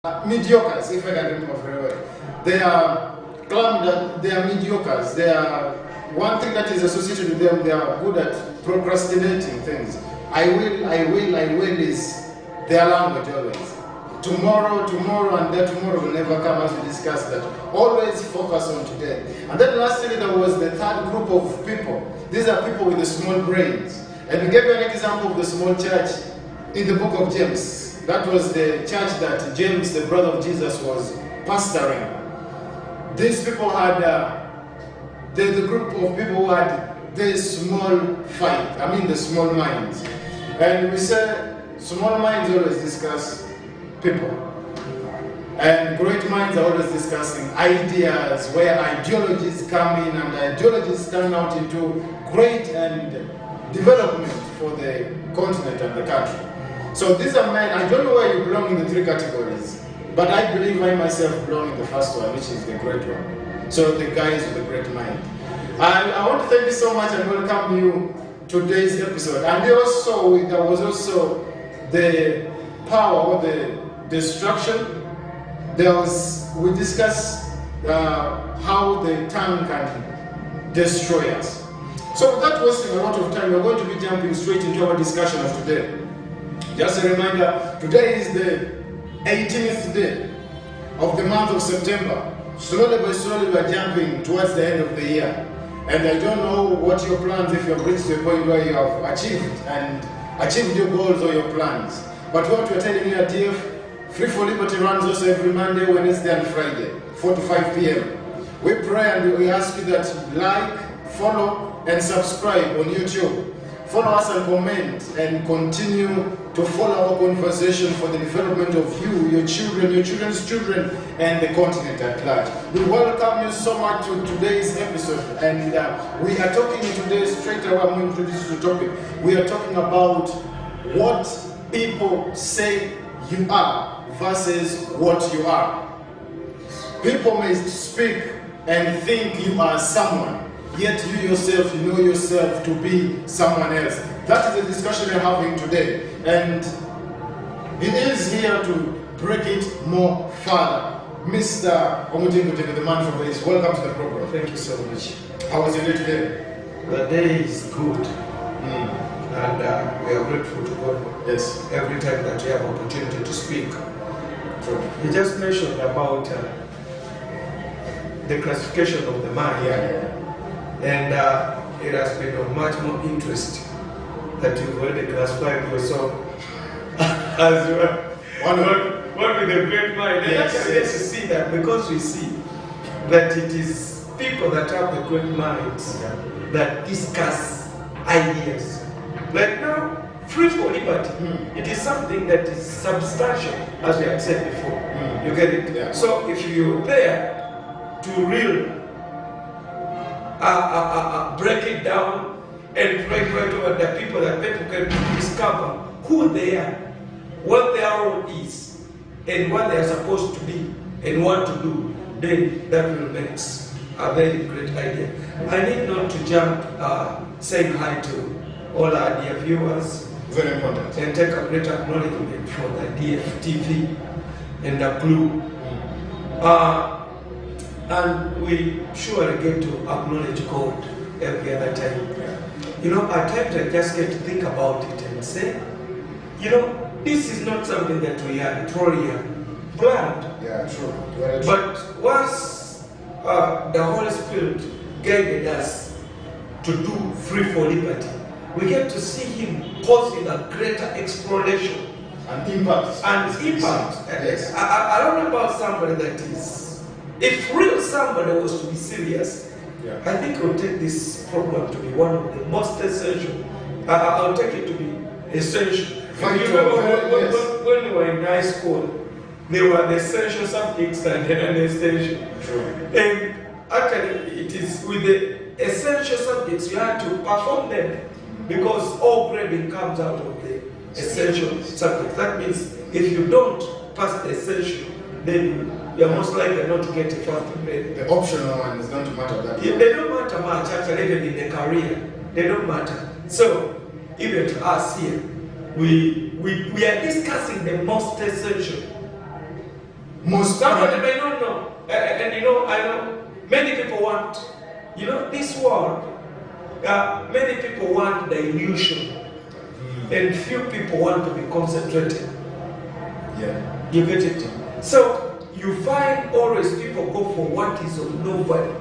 mediocres, if I can remember very well. They are mediocres. They are one thing that is associated with them. They are good at procrastinating things. I will is their language always. Tomorrow, and that tomorrow will never come, as we discussed that. Always focus on today. And then lastly, there was the third group of people. These are people with the small brains. And we gave you an example of the small church in the book of James. That was the church that James, the brother of Jesus, was pastoring. These people had, the group of people who had the small the small minds. And we say small minds always discuss people. And great minds are always discussing ideas, where ideologies come in, and ideologies turn out into great and development for the continent and the country. So these are men. I don't know where you belong in the three categories, but I believe I myself belong in the first one, which is the great one. So the guys with the great mind. I want to thank you so much and welcome you to today's episode. And there was also the power or the destruction. We discussed how the tongue can destroy us. So without wasting a lot of time, we're going to be jumping straight into our discussion of today. Just a reminder, today is the 18th day of the month of September. Slowly by slowly, we're jumping towards the end of the year. And I don't know what your plans, if you have reached the point where you have achieved your goals or your plans. But what we're telling you at DF, Free for Liberty runs also every Monday, Wednesday, and Friday, 4 to 5 p.m. We pray and we ask you that like, follow, and subscribe on YouTube. Follow us and comment, and continue to follow our conversation for the development of you, your children, your children's children, and the continent at large. We welcome you so much to today's episode, and we are talking today straight away. I'm going to introduce the topic. We are talking about what people say you are versus what you are. People may speak and think you are someone, yet you yourself, you know yourself to be someone else. That is the discussion we're having today. And it is here to break it more further. Mr. Omutingo, the man from Base, welcome to the program. Thank you so much. How was your day today? The day is good. And we are grateful to God. Yes. Every time that we have opportunity to speak. True. You just mentioned about the classification of the mind. Yeah. And it has been of much more interest that you've already classified yourself as one with a great mind. And yes, actually, yes, to see that, because we see that it is people that have the great minds that discuss ideas. Like now, Free for Liberty, it is something that is substantial, as we have said before. You get it? Yeah. So if you're there to really break it down and try to the people that people can discover who they are, what their role is, and what they are supposed to be and what to do, then that will make a very great idea. I need not to jump saying hi to all our dear viewers. Very important. And take a great acknowledgement for the DF.TV and the Blue. And we surely get to acknowledge God every other time. You know, at times I just get to think about it and say, you know, this is not something that we are truly planned. Yeah, true. Very true. But once the Holy Spirit guided us to do Free for Liberty, we get to see Him causing a greater exploration and impact. Yes. I don't know about somebody that is, if real somebody was to be serious, I think I would take this program to be one of the most essential. I'll take it to be essential. You remember when we were in high school, there were the essential subjects and the essential. True. And actually, it is with the essential subjects you had to perform them, because all grading comes out of the essential subjects. That means if you don't pass the essential, then you're most likely not to get a first grade. The optional one is going to matter that much. They don't matter much, actually, even in the career. They don't matter. So, even to us here, we are discussing the most essential most Somebody may not know. And you know, I know many people want, you know, this world, many people want the illusion. And few people want to be concentrated. Yeah. You get it? So you find always people go for what is of no value.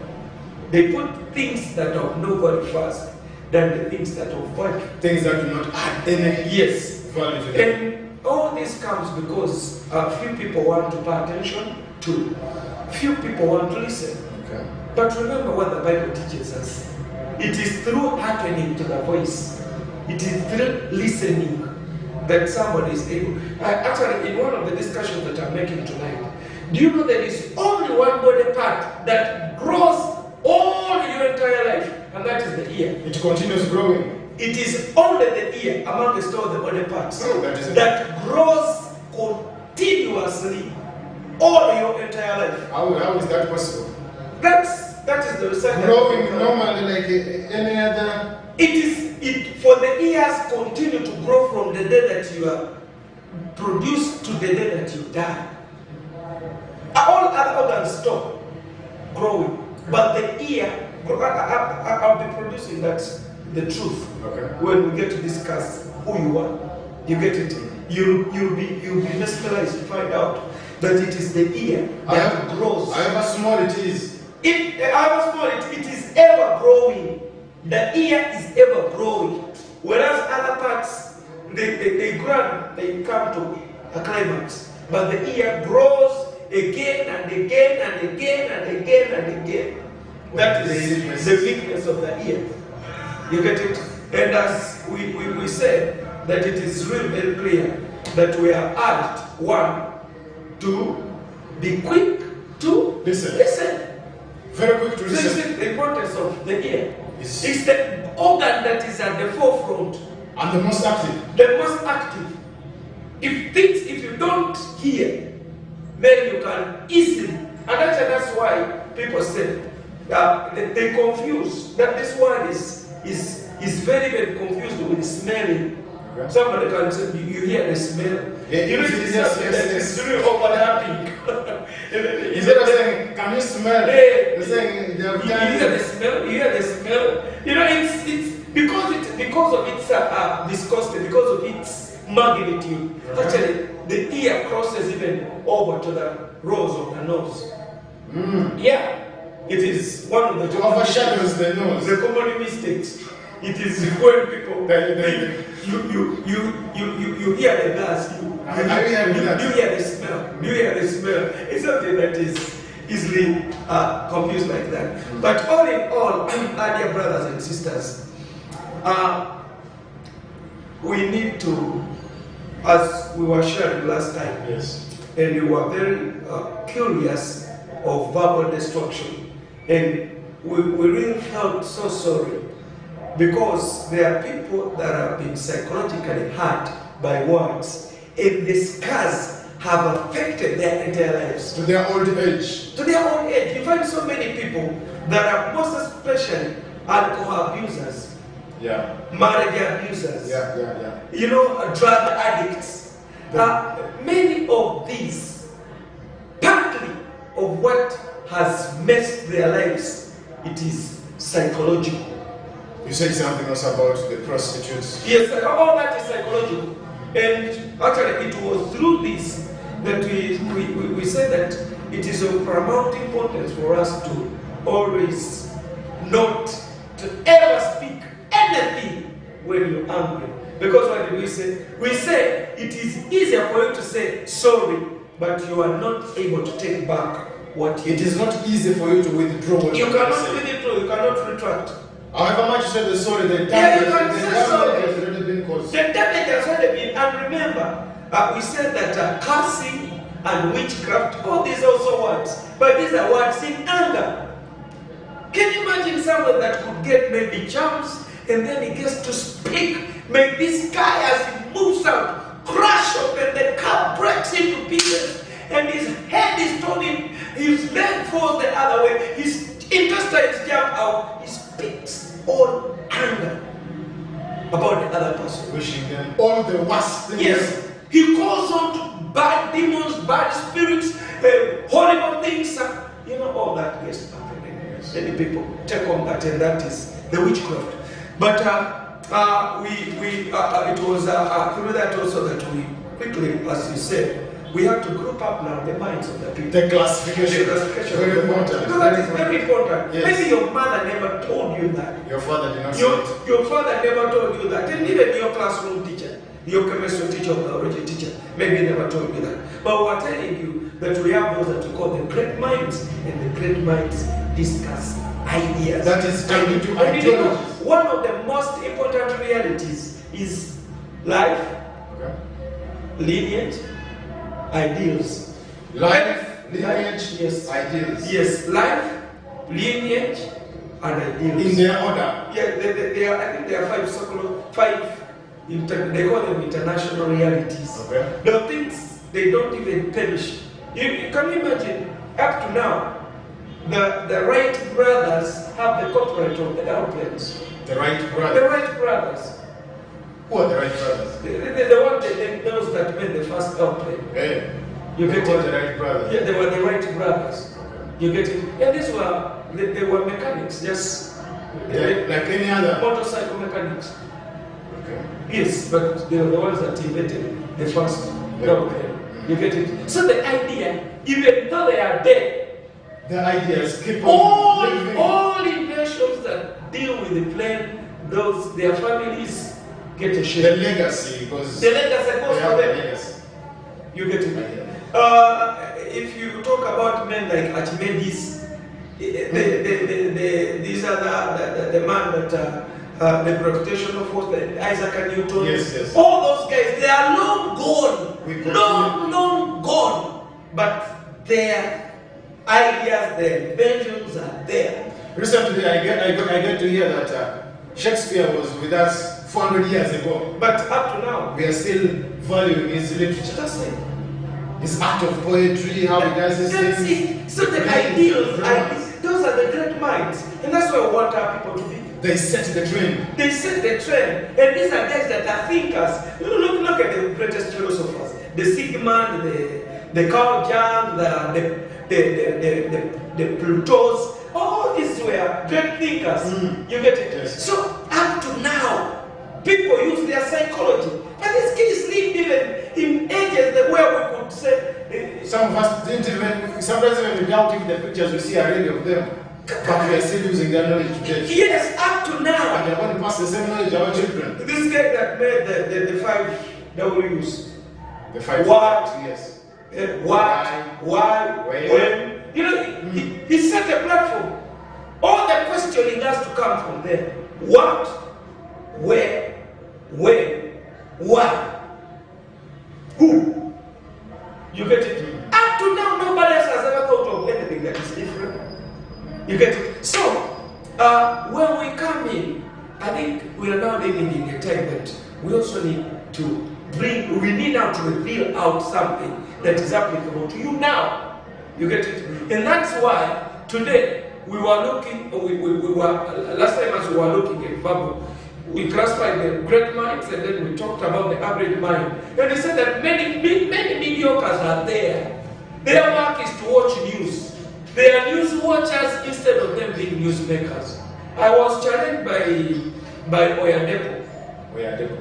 They put things that are of no value first than the things that are of value. Things that do not add any Yes. value to them. And all this comes because few people want to pay attention to, few people want to listen. Okay. But remember what the Bible teaches us. It is through hearkening to the voice, it is through listening that somebody is able. Actually, in one of the discussions that I'm making tonight, do you know there is only one body part that grows all your entire life, and that is the ear. It continues growing. It is only the ear amongst all the body parts that grows continuously all your entire life. How is that possible? That is the research. Growing normally like any other. It for the ears continue to grow from the day that you are produced to the day that you die. All other organs stop growing, but the ear. I'll be producing the truth when we get to discuss who you are. You get it? You'll be mesmerized to find out that it is the ear that grows. However small it is. However small it is ever growing. The ear is ever growing. Whereas other parts, they grow, they come to a climax. But the ear grows again and again and again and again and again. That is the weakness of the ear. You get it? And as we said, that it is really very clear that we are urged, one, to be quick to listen. Very quick to listen. This is the importance of the ear. It's the organ that is at the forefront. And the most active. The most active. If you don't hear, then you can easily. And actually that's why people say they confuse that this word is very, very confused with smelling. Okay. Somebody can say you hear the smell. Yeah, you know it's really overlapping. Instead of saying, can you smell? They're saying you hear the smell. You hear the smell. You know it's because of its viscosity, because of its magnitude. Right. Actually, the ear crosses even over to the rose of the nose. Yeah. It is one of the overshadows the nose. The common mistakes. It is when people you hear the gas, you hear the smell. You hear the smell. It's something that is easily confused like that. But all in all, our dear brothers and sisters, we need to, as we were sharing last time, and we were very curious of verbal destruction. And we really felt so sorry because there are people that have been psychologically hurt by words, and the scars have affected their entire lives. To their old age. To their old age. You find so many people that are most especially alcohol abusers, marriage abusers, you know, drug addicts. Many of these, partly of what has messed their lives, it is psychological. You said something else about the prostitutes. Yes, all that is psychological. And actually, it was through this that we say that it is of paramount importance for us to always not to ever speak anything when you're angry. Because what did we say? We say it is easier for you to say sorry, but you are not able to take back what you It is not easy for you to withdraw what you cannot withdraw, you cannot retract. However much you say the sorry, the damage has already been caused. The damage has already been, and remember, we said that cursing and witchcraft, all these also words, but these are words in anger. Can you imagine someone that could get maybe charms and then he gets to speak? May this guy, as he moves out, crash open, the car breaks into pieces, and his head is turning, his leg falls the other way, his intestines jump out, he speaks all anger about the other person. Wishing them all the worst things. Yes. He calls on bad demons, bad spirits, Many people take on that, and that is the witchcraft. But it was through that also that we quickly, as you said, we have to group up now the minds of the people. The classification. Very important. Because that is very important. Yes. Maybe your mother never told you that. Your father did not say Your father never told you that. And even your classroom teacher, your chemistry teacher, or biology teacher, maybe never told you that. But we're telling you that we have those that we call the great minds, and the great minds discuss ideas. That is tied to ideologies. One of the most important realities is life, lineage, ideals. Life, lineage, yes. ideals. Yes, life, lineage, and ideals. In their order. Yeah, they are, I think there are they call them international realities. Okay. The things they don't even perish. You can imagine, up to now, the Wright brothers have the copyright of the airplanes. The Wright The brothers. Wright brothers. Who are the Wright brothers? The one those that made the first airplane. Hey. You get Who are it? the Wright brothers? Yeah, they were the Wright brothers. Okay. You get it? Yeah, these were they were mechanics, just Like any other. motorcycle mechanics. Okay. Yes, but they were the ones that invented the first airplane. You get it? So the idea, even though they are dead, The ideas keep on living. all inventions that deal with the plane, their families get a The share. legacy, because The legacy goes they to have the them. legacy. You get it? Yeah. If you talk about men like Archimedes, these are the man that the gravitation of force, Isaac Newton. Yes, yes. All those guys, they are long gone, We continue. long gone, but their ideas, their inventions are there. Recently, I get to hear that Shakespeare was with us 400 years ago. But up to now, We are still valuing his literature. that's it. His art of poetry, how he does his That's things. it. So the ideals, those are the great minds, and that's where we want our people to be. They set the trend. They set the trend, and these are guys that are thinkers. Look at the greatest philosophers: the Sigmund, the Carl Jung, the Plutos. All these were great thinkers. You get it? Yes. So up to now, people use their psychology, but these kids live even in ages where we could say. Some of us didn't even, sometimes even we doubt if the pictures we see are really of them. But we are still using their knowledge today. Yes, up to now. And they are going to pass the same knowledge to our children. This guy that made the 5 W's. The 5 What? Yes. Why, Where? when. You know, he set a platform. All the questioning has to come from there. What, where, when, why, who. You get it? Up to now, nobody else has ever thought of anything that is different. You get it? So, when we come in, I think we are now living in a time that we also need to we need now to reveal out something that is applicable to you now. You get it? And that's why today we were looking, last time as we were looking at Bible, we classified the great minds and then we talked about the average mind. And they said that many mediocres are there. Their work is to watch news. They are news watchers instead of them being newsmakers. I was challenged by Oyadepo.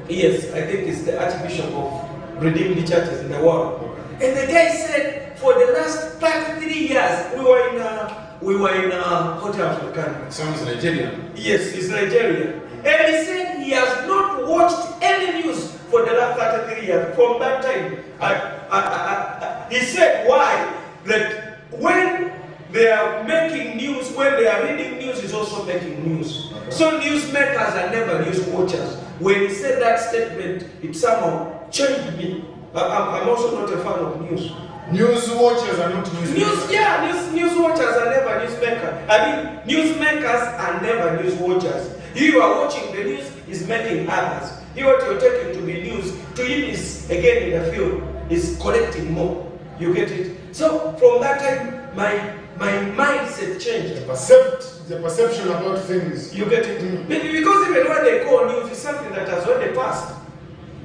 Yes, I think it's the Archbishop of Redeemed Churches in the world. And the guy said, for the last 33 years, we were in a Hotel Africana. Sounds Nigerian. Yes, it's Nigeria. And he said he has not watched any news for the last 33 years. From that time, he said why? That when they are making news, when they are reading news, is also making news. Okay. So newsmakers are never news watchers. When he said that statement, it somehow changed me. I'm also not a fan of news. News watchers are not newsmakers. News watchers are never newsmakers. I mean, newsmakers are never news watchers. You are watching the news, is making others. What you're taking to be news, to him is, again in the field, is collecting more. You get it? So, from that time, my mindset changed. The perception about things. You get it? Because even what they call news is something that has already passed.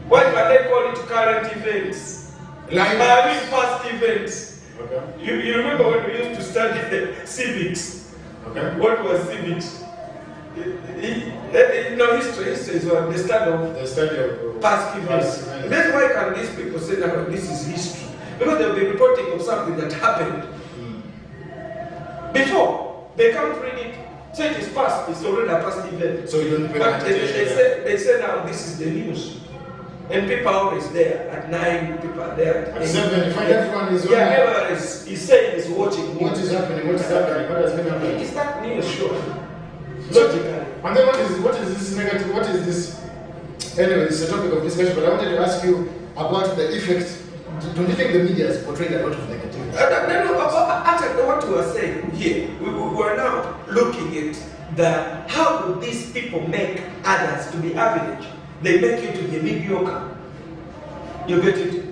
Why can they call it current events? Past events. Okay. You remember when we used to study the civics? Okay. What was civics? History is what the study of past events. Then why can these people say that this is history? Because they'll be reporting of something that happened before. They can't read it. So it is past. It's already a past event. So you don't. But they say now this is the news. And people are always there. At 9, people are there. At 8. 7, if everyone is everyone is saying is watching. What is happening? What is happening? What has been happening? Is that news sure? Logically. And then what is this negative? What is this? Anyway, it's a topic of discussion, but I wanted to ask you about the effect. Don't you think the media has portrayed a lot of negativity? Actually, what we are saying here, we are now looking at how do these people make others to be average? They make you to be mediocre. You get it?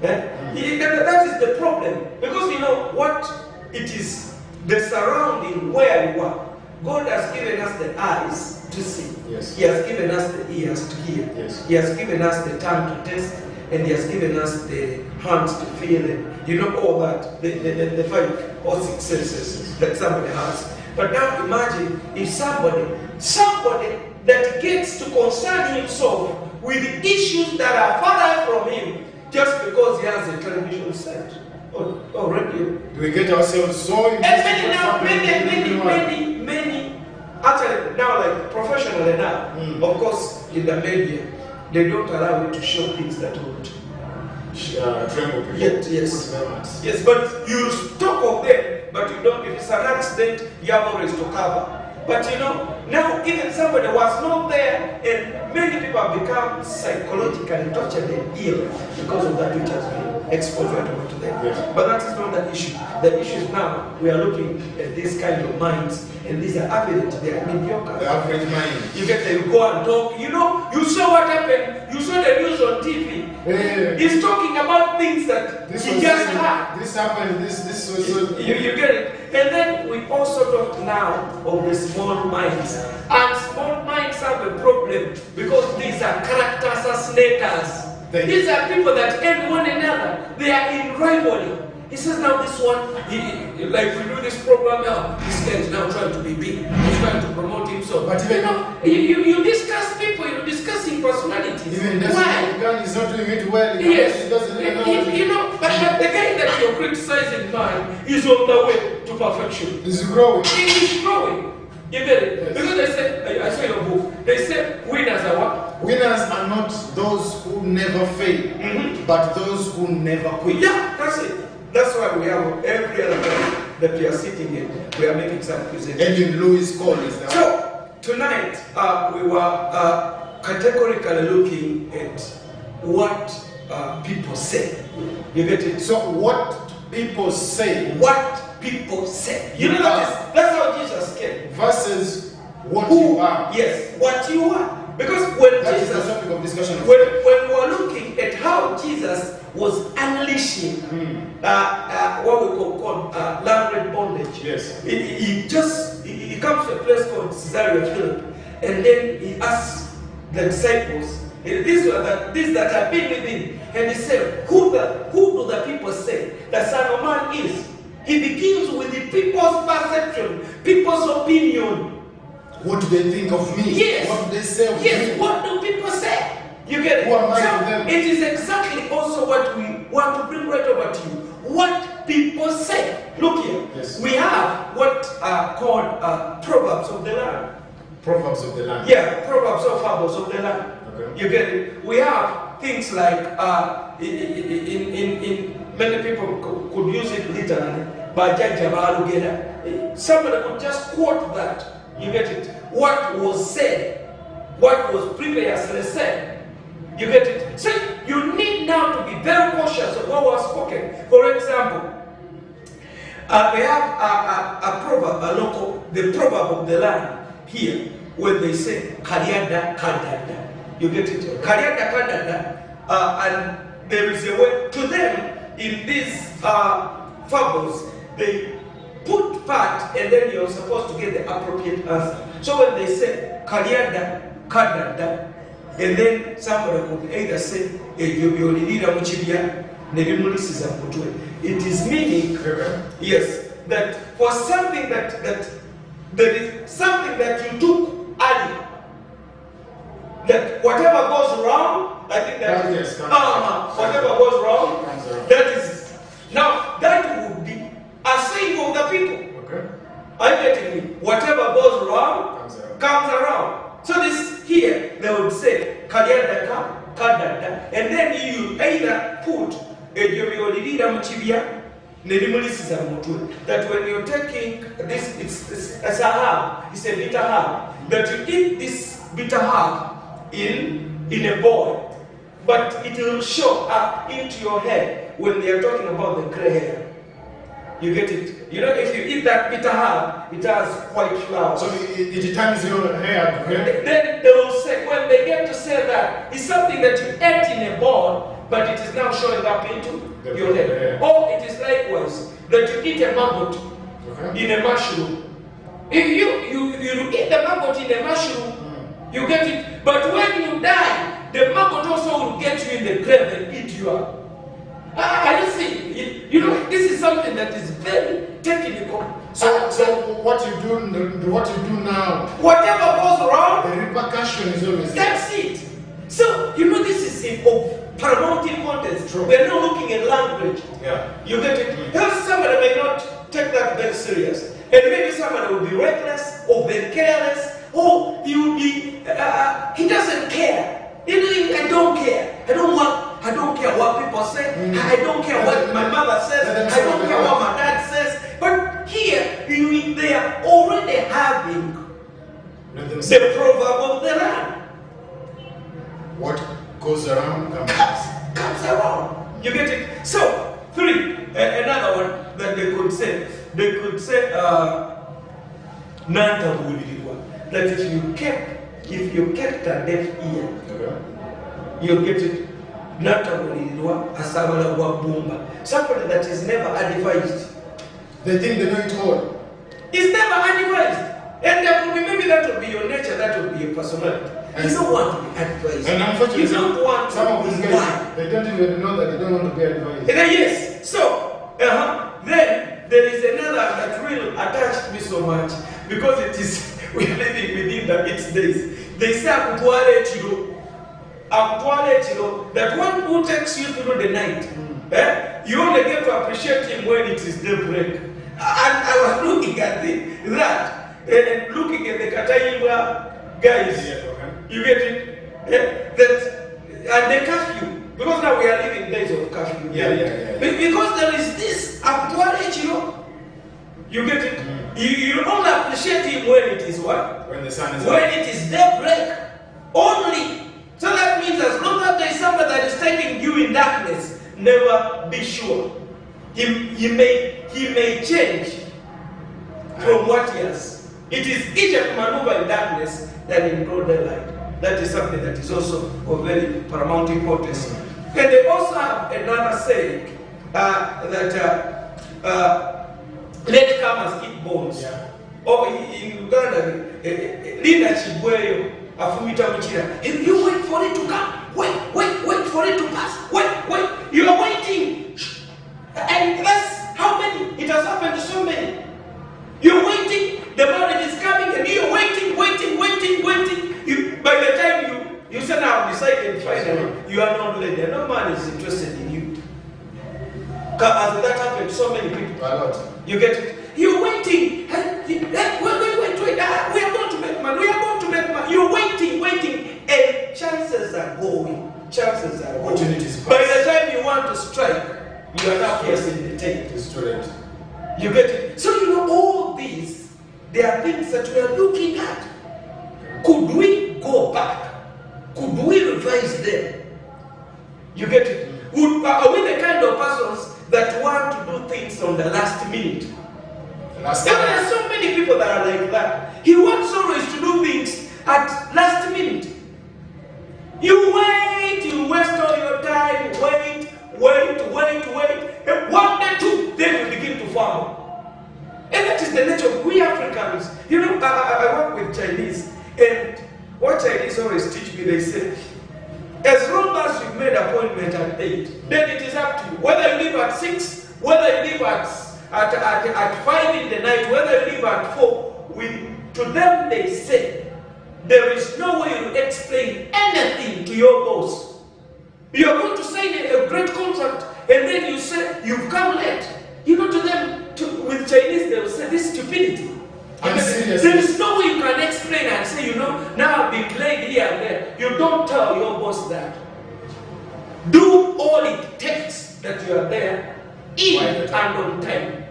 That is the problem. Because you know what it is, the surrounding where you are. God has given us the eyes to see. Yes. He has given us the ears to hear. Yes. He has given us the tongue to taste. And He has given us the hands to feel it. You know all that, the 5 or 6 senses that somebody has. But now imagine if somebody that gets to concern himself with issues that are far away from him just because he has a television set or radio. Do we get ourselves so invested? And many, actually now like professionally now, of course in the media, they don't allow you to show things that would tremble people. Yes, but you talk of them, but you don't. If it's an accident, you have always to cover. But you know, now even somebody was not there, and many people have become psychologically tortured and ill because of that which has been exposed to them. Yes. But that is not the issue. The issue is now we are looking at these kind of minds, and these are average, they are mediocre. The average mind. You get there, you go and talk. You know, you saw what happened. You saw the news on TV. He's talking about things that he just had. This happened. This was so. You get it. And then we also talk now of the small minds. And small minds have a problem because these are character assassinators. These are people that hate one another. They are in rivalry. He says now this one, like we do this program now, this guy is now trying to be big. He's trying to promote himself. But you discuss people, you're discussing personalities. Even why? He's not doing it well. Yes. He doesn't even know. But the guy that you're criticizing, man, is on the way to perfection. He's growing. He's growing. You get it? Yes. Because they say, I saw your book, they say winners are what? Winners are not those who never fail, but those who never quit. Yeah, that's it. That's why we have every other time that we are sitting in, we are making some presentations. Even Louis Cole is there. So, tonight, we were categorically looking at what people say. You get it? So, what people say. What people say. You know that's how Jesus came. Versus what you are. Yes, what you are. Because when that Jesus, is the topic of discussion. When we are looking at how Jesus was unleashing what we call language bondage. Yes. He comes to a place called Caesarea Philippi, and then he asks the disciples, these that have been with him, and he said, who do the people say the Son of Man is? He begins with the people's perception, people's opinion. What do they think of me? Yes. What do they say of yes. me? What do people say? You get it? Who am I so to them? It is exactly also what we want to bring right over to you. What people say. Look here. Yes. We have what are called proverbs of the land. Proverbs of the land. Yeah, proverbs or fables of the land. Okay. You get it? We have things like in many people could use it literally. Somebody could just quote that. You get it? What was said, what was previously said. You get it? So you need now to be very cautious of what was spoken. For example, we have a proverb, the proverb of the land here, where they say Kariada Kadada. You get it? Kariada Kadada. And there is a way to them in these fables, they put part and then you're supposed to get the appropriate answer. So when they say Kariada Kadada, and then somebody could either say it is meaning, yes, that for something that there is something that you took early. That whatever goes wrong, I think that whatever goes wrong, that is now that would be a saying of the people. Okay. Are you getting me? Whatever goes wrong comes around. So this here they would say Kalyadaka, Kadada, and then you either put that when you're taking this, it's a herb, it's a bitter herb, that you eat this bitter herb in a bowl, but it will show up into your head when they are talking about the gray hair. You get it? You know, if you eat that bitter herb, it has white flowers. So it turns your hair gray? Then they will say, when they get to say that, it's something that you ate in a bowl, but it is now showing up into your head. Or it is likewise that you eat a maggot in a mushroom. If you eat the maggot in a mushroom, you get it. But when you die, the maggot also will get you in the grave and eat you up. I don't see. You know, this is something that is very technical. So what you do now, whatever goes wrong, the repercussion is always there. That's it. So you know, this is of paramount importance. We're not looking at language. Yeah. You get it? Because somebody may not take that very serious, and maybe somebody will be reckless or very careless, or he will be he doesn't care. You know, I don't care. I don't care what people say. I don't care what my mother says. I don't care what my dad says. But here, they are already having the proverb of the land. What goes around comes around. You get it? So, 3. Another one that they could say. They could say, that if you kept a deaf ear, you'll get it. Somebody that is never advised. They think they know it all. It's never advised. And there could be, maybe that will be your nature, that will be your personality. You don't want to be advised. And unfortunately, you don't want some of these guys, they don't even know that they don't want to be advised. Yes. So, then there is another that really attached me so much, because it is, we are living within its days. They say, that one who takes you through the night, you only get to appreciate him when it is daybreak. And I was looking at that, and looking at the Katayiba guys. You get it? And they curfew. Because now we are living days of curfew. Because there is this actuality, you get it? You only appreciate him when it is what? When the sun is when it is daybreak. Only. So that means as long as there is somebody that is taking you in darkness, never be sure. He may change from what he has. It is easier to maneuver in darkness than in broad daylight. That is something that is also of very paramount importance. And they also have another saying that let comers eat bones. Or in Uganda, leadership where if you wait for it to come, wait for it to pass, wait, you are waiting. And that's how many, it has happened to so many. You're waiting, the marriage is coming, and you're waiting. By the time you say now, decided finally, you are not ready. No man is interested in you. As that happened to so many people. You get it? You're waiting, and wait, we are going to make money, You're waiting, and chances are going. Opportunities. By the time you want to strike, you are now facing the tape. You get it? So all these, they are things that we are looking at. Could we go back? Could we revise them? You get it? Are we the kind of persons that want to do things on the last minute? There are so many people that are like that. He wants always to do things at last minute. You wait, you waste all your time, wait. And 1 day, 2, then you begin to farm. And that is the nature of we Africans. I work with Chinese, and what Chinese always teach me, they say, as long as you've made appointment at 8, then it is up to you. Whether you leave at 6, whether you leave at 5 in the night, whether you leave at 4, to them they say, there is no way you explain anything to your boss. You are going to sign a great contract, and then you say you've come late. You know, to them, with Chinese, they will say this stupidity. There is no way you can explain and say, you know, now I've been delayed here and there. You don't tell your boss that. Do all it takes that you are there in and on time.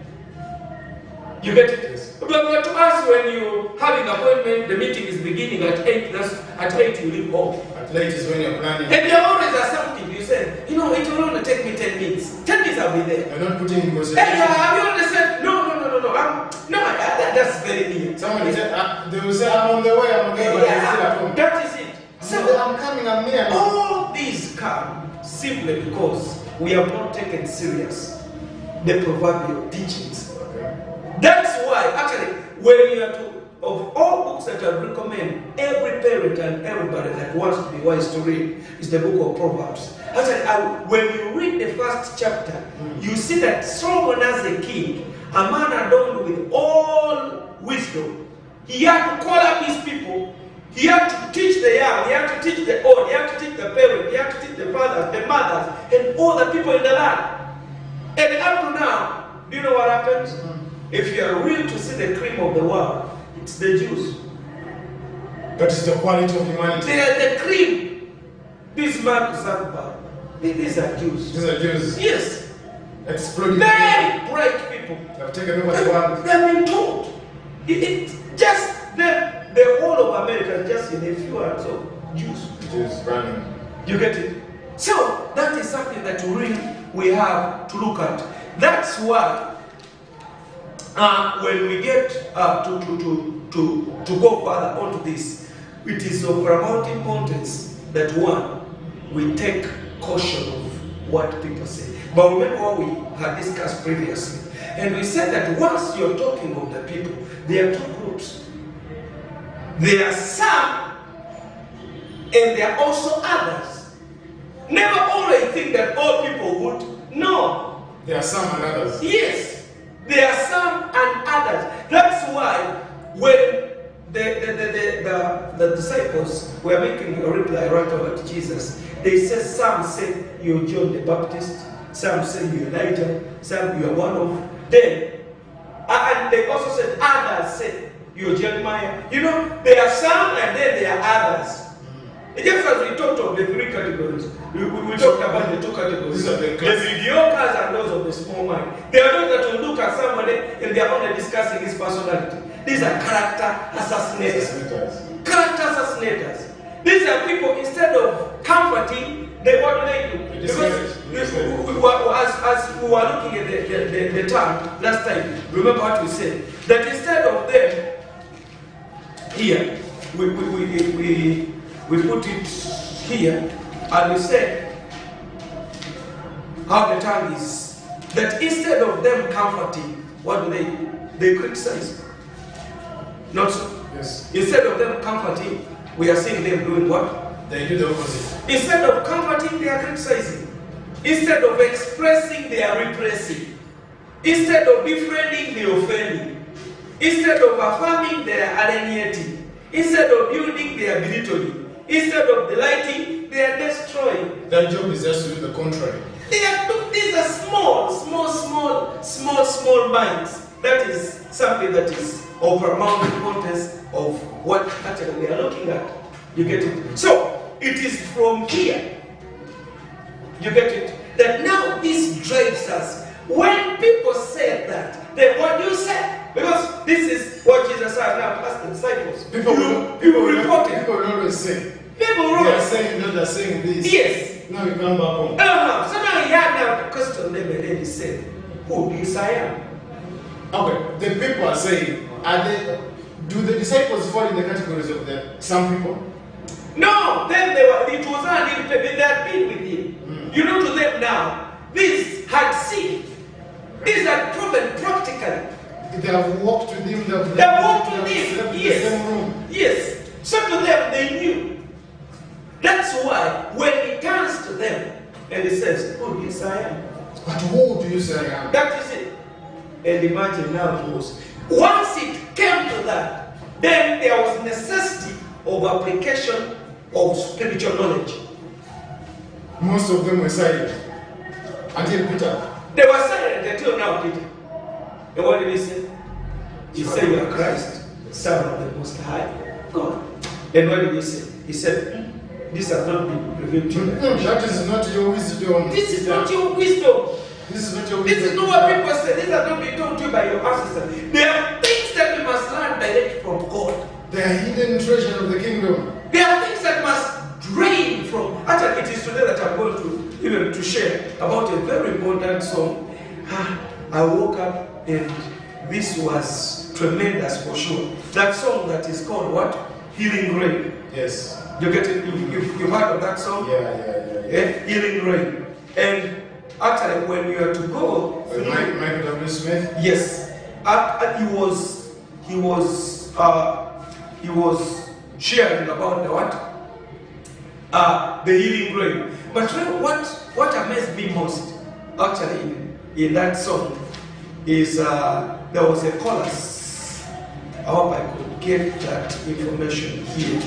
You get it? But to us, when you have an appointment, the meeting is beginning at 8. At 8 you leave home. At late is when you're planning. And there always are something. You say, you know, it will only take me 10 minutes. 10 minutes I'll be there. You're not putting in consideration. Hey, have you understand? No. That's very near. Somebody said, they will say, I'm on the way, but they're still at home. That is it. So I'm coming, I'm near. All these come simply because we have not taken serious the proverbial teachings. Okay. That's why, actually, when you are of all books that I recommend, every parent and everybody that wants to be wise to read is the book of Proverbs. Actually, when you read the first chapter, you see that Solomon as a king, a man adorned with all wisdom, he had to call up his people, he had to teach the young, he had to teach the old, he had to teach the parents, he had to teach the fathers, the mothers, and all the people in the land. And up to now, do you know what happens? If you are real to see the cream of the world, it's the Jews. That is the quality of humanity. They are the cream. This man is Akbar. These are Jews. These are Jews. Yes. Exploding. Very bright people. They have taken over the world. They have been told. It's just the whole of America, just in a few hands of Jews. Jews running. You get it? So that is something that we have to look at. That's why when we get to go further onto this, it is of paramount importance that one, we take caution of what people say. But remember what we had discussed previously. And we said that once you're talking of the people, there are two groups. There are some, and there are also others. Never always think that all people would. No. There are some and others. Yes. There are some and others. That's why when the disciples were making a reply right over to Jesus, they said, some say you're John the Baptist, some say you're Elijah, some you're one of them. And they also said, others say you're Jeremiah. You know, there are some and then there are others. Just as we talked of the three categories, we talked about the two categories. The mediocres and those of the small mind. They are those that will look at somebody and they are only discussing his personality. These are character assassinators. Character assassinators. These are people, instead of comforting, what do? Because as we were looking at the term last time, remember what we said? That instead of them, here, we put it here, and we said how the tongue is. That instead of them comforting, what do? They criticize. Not so? Yes. Instead of them comforting, we are seeing them doing what? They do the opposite. Instead of comforting, they are criticizing. Instead of expressing, they are repressing. Instead of befriending, they are offending. Instead of affirming, they are alienating. Instead of building, they are belittling. Instead of delighting, they are destroying. Their job is just to do the contrary. These are small minds. That is something that is of paramount importance of what actually we are looking at. You get it? So, it is from here, you get it, that now this drives us. When people say that, then what do you say? Because this is what Jesus said now to ask the disciples. People will always say. People will always say. They are saying this. Yes. Now you come back home. So now he had now to question them, and then he said, who do you say I am? Okay, the people are saying, do the disciples fall in the categories of some people? No, then it was only they had been with him. You know, to them now, these had seen. These had proven practically. They have walked with him. They have walked with him. Yes. The same room. Yes. So to them, they knew. That's why when he turns to them and he says, who do you say I am? But who do you say I am? That is it. And imagine now it was. Once it came to to that, then there was necessity of application of spiritual knowledge. Most of them were silent until Peter. They were silent until now, Peter. And what did he say? He said, "You are Christ, the Son of the Most High God." And what did he say? He said, "This has not been revealed to you." That is not your wisdom. This is not your wisdom. This is not your This wisdom. is not what people say. This has not been told to you by your ancestors. There are things that you must learn direct from God. They are hidden treasure of the kingdom. There are things that must drain from. Actually, it is today that I'm going to even to share about a very important song. I woke up and this was tremendous for sure. That song that is called what? Healing Rain. Yes. You get it? You've heard of that song? Yeah. Healing Rain. And actually, when you are to go, Michael W. Smith. yes, he was sharing about the what? The healing rain. But what amazed me most, actually, in that song, is there was a chorus. I hope I could get that information here.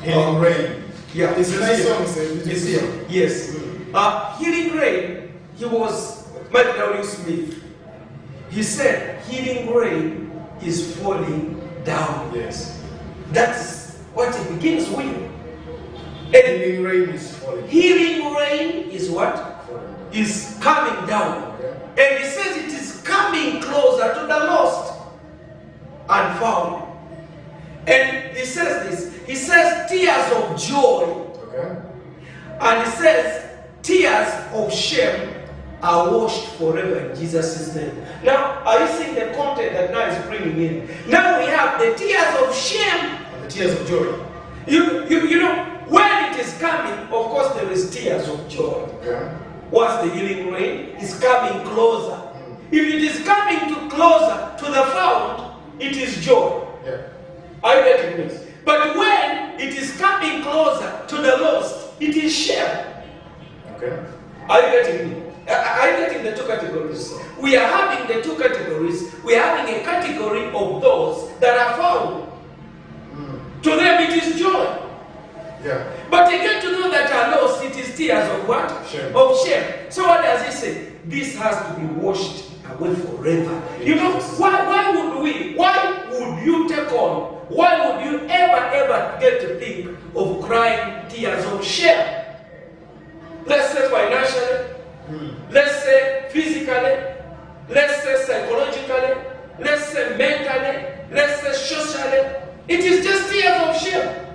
Healing Rain. Yeah, It's a nice song, sir. It's here. Yes. Healing Rain, he was Michael W. Smith. He said, "Healing rain is falling down." Yes. That's what it begins with. And Healing rain is falling. healing rain is what? Falling. Is coming down. Okay. And he says it is coming closer to the lost and found. And he says this. He says tears of joy. Okay. And he says tears of shame are washed forever in Jesus' name. Now, are you seeing the content that now is bringing in? Now we have the tears of shame. And the tears of joy. You know, when it is coming, of course there is tears of joy. Okay. Once the healing rain is coming closer. If it is coming to closer to the found, it is joy. Yeah. Are you getting this? But when it is coming closer to the lost, it is shame. Okay. Are you getting me? Are you getting the two categories? We are having the two categories. We are having a category of those that are found. To them it is joy. Yeah. But again, to those that are lost, it is tears of what? Shame. Of shame. So what does he say? This has to be washed away forever. You know, why would you take on? Why would you ever get to think of crying tears of shame? Let's say financially, let's say physically, let's say psychologically, let's say mentally, let's say socially. It is just tears of shame.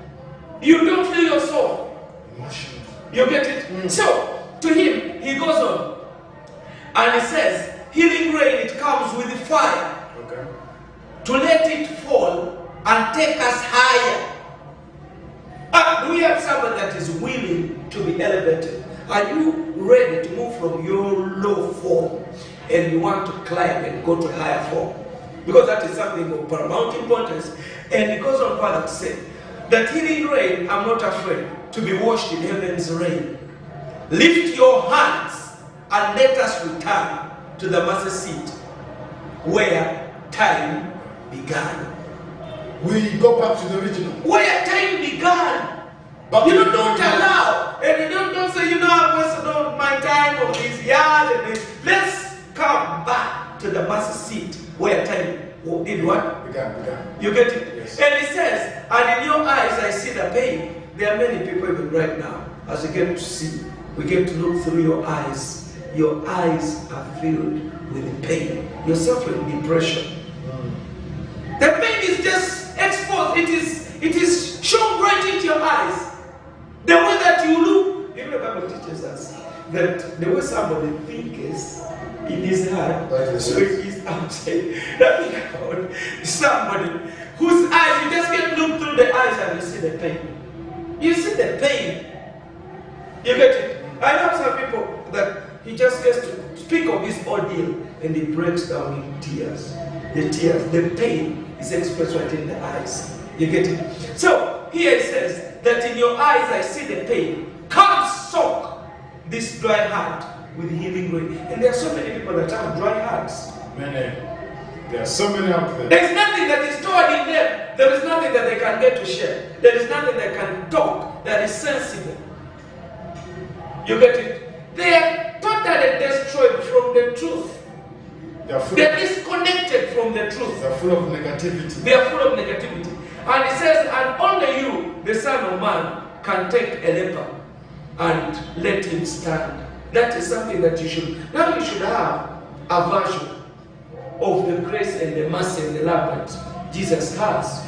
You don't feel your soul. Emotion. You get it? So, to him, he goes on. And he says, healing rain, it comes with fire. Okay. To let it fall and take us higher. Do we have someone that is willing to be elevated? Are you ready to move from your low form and you want to climb and go to higher form? Because that is something of paramount importance. And it goes on further to say, that healing rain, I'm not afraid to be washed in heaven's rain. Lift your hands and let us return to the mercy seat where time began. We go back to the original. Where time began. But You don't allow, and you don't say, I've wasted all my time on these years and this. Let's come back to the mercy seat where time did what? Began. You get it? Yes. And he says, and in your eyes I see the pain. There are many people even right now, as we get to see, we get to look through your eyes. Your eyes are filled with pain. You're suffering depression. The pain is just exposed. It is shown right into your eyes. The way that you look, even the Bible teaches us that the way somebody thinks in his heart, That is so it is outside. Now think about somebody whose eyes, you just get look through the eyes and you see the pain. You see the pain. You get it? I know some people that he just gets to speak of his ordeal and he breaks down in tears. The pain is expressed right in the eyes. You get it? So here it says that in your eyes I see the pain. Come soak this dry heart with healing rain. And there are so many people that have dry hearts. Many. There are so many out there. There is nothing that is stored in them. There is nothing that they can get to share. There is nothing they can talk that is sensible. You get it? They are totally destroyed from the truth. They are disconnected from the truth. They are full of negativity. They are full of negativity. And it says, and only you, the Son of Man, can take a leper and let him stand. That is something that you should. Now you should have a version of the grace and the mercy and the love that Jesus has.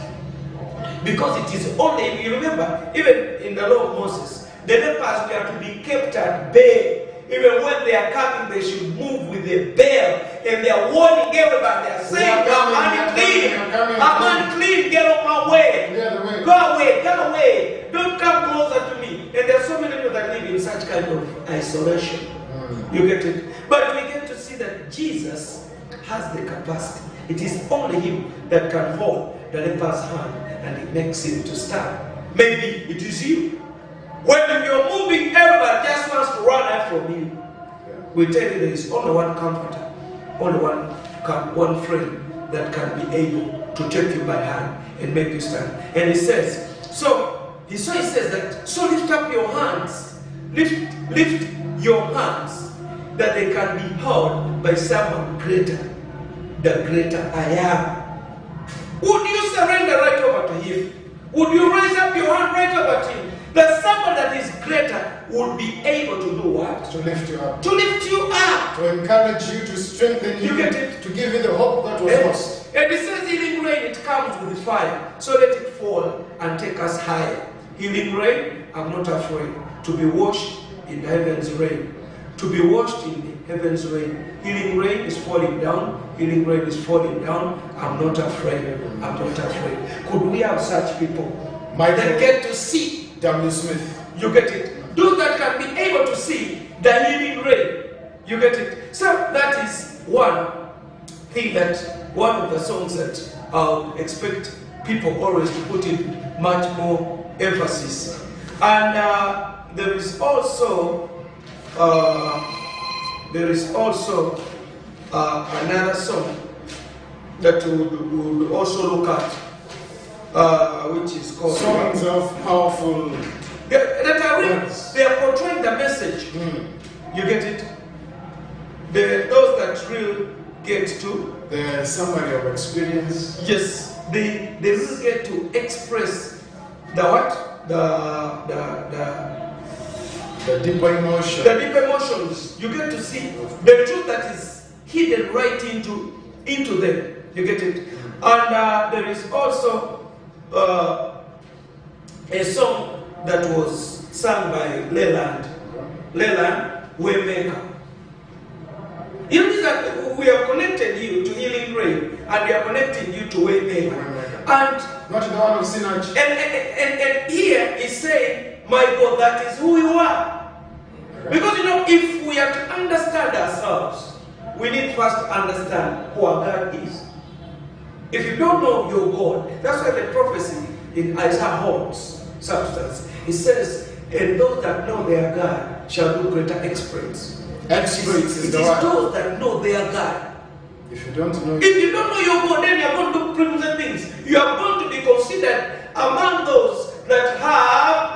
Because it is only, you remember, even in the law of Moses, the lepers were to be kept at bay. Even when they are coming, they should move with a bell. And they are warning everybody. They are saying, I'm unclean. I'm unclean. Get off my way. Go away. Get away. Don't come closer to me. And there are so many people that live in such kind of isolation. You get it? But we get to see that Jesus has the capacity. It is only him that can hold the leper's hand and it makes him to stand. Maybe it is you. When you're moving, everybody just wants to run out from you. We tell you there is only one comforter, only one friend that can be able to take you by hand and make you stand. And he says, so he says that, so lift up your hands, lift your hands, that they can be held by someone greater, the greater I am. Would you surrender right over to him? Would you raise up your hand right over to him? That someone that is greater would be able to do what? To lift you up. To lift you up. To encourage you, to strengthen you. You get it? To give you the hope that was lost. And it says healing rain, it comes with fire. So let it fall and take us higher. Healing rain, I'm not afraid. To be washed in the heavens rain. To be washed in the heavens rain. Healing rain is falling down. Healing rain is falling down. I'm not afraid. I'm not afraid. Could we have such people? That get to see. W. Smith. You get it? Those that can be able to see the healing rain. You get it? So that is one thing that, one of the songs that I would expect people always to put in much more emphasis. And there is also another song that we would also look at, which is called Songs of Powerful. That are real. They are portraying the message. You get it? Those that really get to the summary of experience. Yes, they really get to express the what? The deeper emotion. The deeper emotions. You get to see the truth that is hidden right into them. You get it? And there is also a song that was sung by Leland, Waymaker. You know that we have connected you to Healing Rain, and we are connecting you to Waymaker. And not the one of Sinach. And here is saying, my God, that is who you are. Because if we are to understand ourselves, we need first to understand who our God is. If you don't know your God, that's why the prophecy in Isaiah holds substance. It says, and those that know their God shall do greater exploits. Exploits is those that know their God. If you don't know your God, then you are going to do primitive things. You are going to be considered among those that have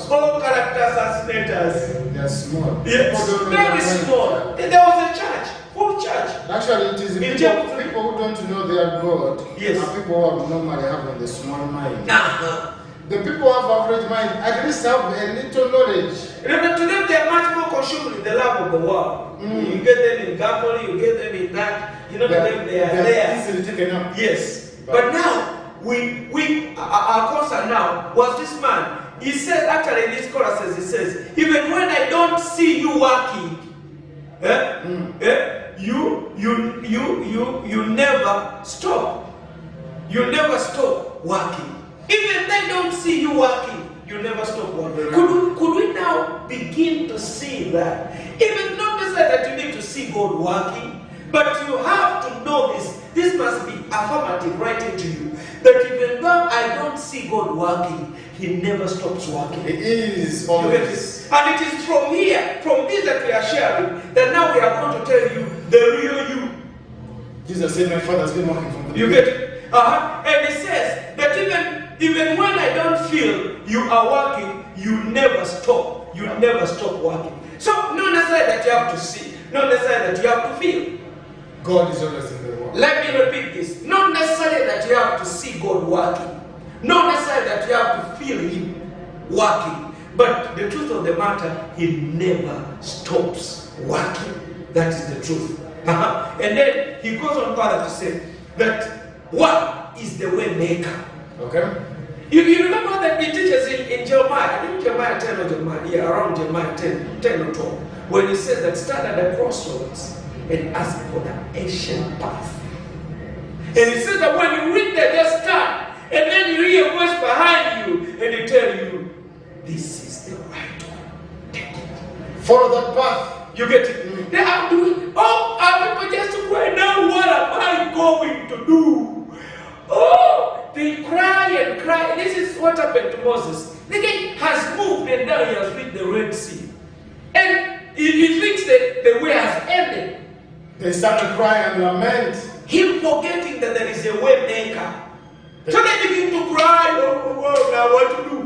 all character assassinators. They are small. Yes, very small. There was a church, full church. Actually, it is people who don't know their God. Yes. Are people who are normally having the small mind. The people who have average mind at least have a little knowledge. To them, they are much more consumed with the love of the world. You get them in gambling, you get them in that. They are there. Easily taken up. Yes. But now, our concern now was this man. He says, actually in this chorus, he says, even when I don't see you working, you never stop. You never stop working. Even they don't see you working, you never stop working. Could we now begin to see that? Even not necessarily that you need to see God working, but you have to know this. This must be affirmative right into you. That even though I don't see God working, He never stops working. He is always. And it is from here, from this that we are sharing, that now we are going to tell you the real you. Jesus said, my Father has been working from the You get it? And it says that even when I don't feel you are working, you never stop. You never stop working. So not necessarily that you have to see, not necessarily that you have to feel. God is always in the work. Let me repeat this. Not necessarily that you have to see God working. Not necessarily that you have to feel Him working. But the truth of the matter, He never stops working. That is the truth. And then he goes on further to say that what is the way maker? Okay. You remember that he teaches in Jeremiah, I think Jeremiah 10 or Jeremiah, yeah, around Jeremiah 10 or 12, when he says that stand at the crossroads and ask for the ancient path. And he says that when you read that, just stand, and then you hear a voice behind you, and they tell you, this is the right one. Take it. Follow that path. You get it? They are doing, are people just crying now, what am I going to do? Oh, they cry and cry. This is what happened to Moses. The guy has moved and now he has reached the Red Sea. And he thinks that the way has ended. They start to cry and lament. Him forgetting that there is a way maker. So they begin to cry, oh, now what to do?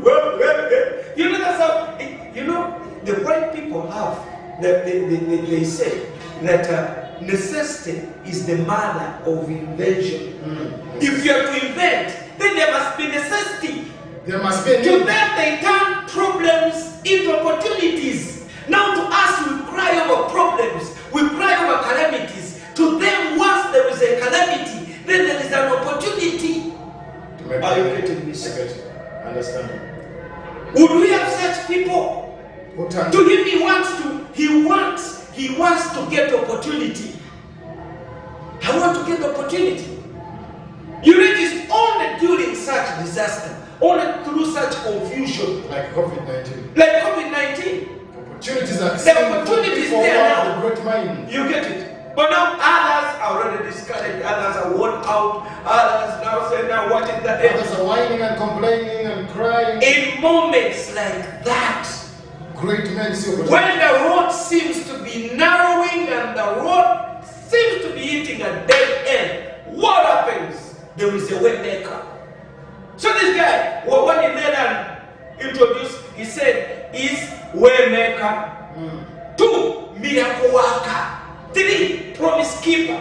You know, that's how, you know, the white people have, they say that necessity is the mother of invention. If you have to invent, then there must be necessity. There must be. To them, they turn problems into opportunities. Now to us, we cry over problems, we cry over calamities. To them, once there is a calamity, then there is an opportunity. Are you getting this? I understand. Would we have such people? To him, he wants to get opportunity. I want to get opportunity. You read this only during such disaster, only through such confusion. Like COVID-19. Like COVID-19. Opportunities are the opportunities there now. The great mind. You get it. But now others are already discouraged, others are worn out, others now say, now what is the end? Others are whining and complaining and crying. In moments like that, great men see when the road seems to be narrowing and the road seems to be hitting a dead end, what happens? There is a way maker. So this guy, when he then introduced, he said, is way maker. 2, miracle worker. 3, promise keeper.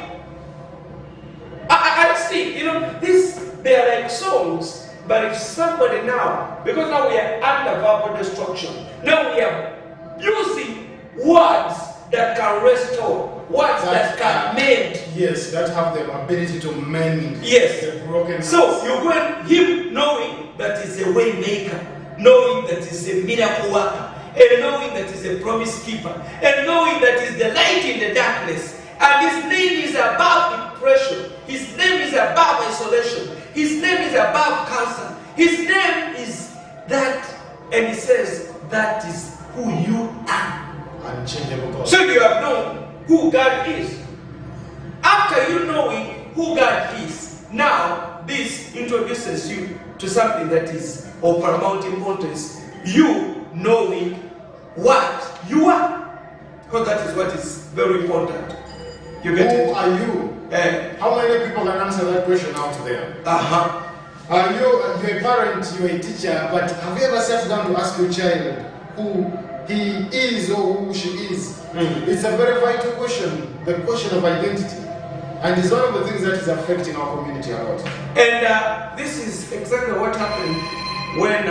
I see, you know, they are like songs, but if somebody now, because now we are under verbal destruction, now we are using words that can restore, words that can mend. Yes, that have the ability to mend. Yes. The broken. So you go and him knowing that is a way maker, knowing that is a miracle worker, and knowing that is a promise keeper, and knowing that is the light in the darkness, and his name is above depression, his name is above isolation, his name is above cancer, his name is that, and he says that is who you are. Unchangeable God. So you have known who God is. After you knowing who God is, now this introduces you to something that is of paramount importance. You knowing what you are. Because that is what is very important. You get it? Who are you? How many people can answer that question out there? You're a parent, you're a teacher, but have you ever sat down to ask your child who he is or who she is? It's a very vital question, the question of identity. And it's one of the things that is affecting our community a lot. And this is exactly what happened when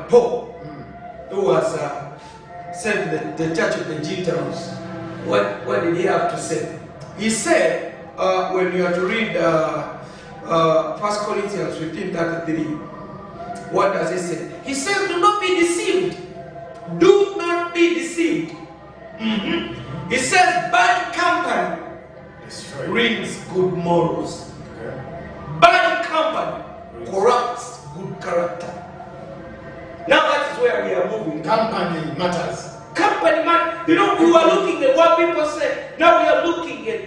Paul, who was sent the church of the Gentiles. What did he have to say? He said, when you have to read 1 Corinthians 15:33, what does he say? He says, do not be deceived. Do not be deceived. He says, bad company brings good morals. Bad company corrupts good character. Now that is where we are moving. Company matters. Company matters. You know, we were looking at what people say. Now we are looking at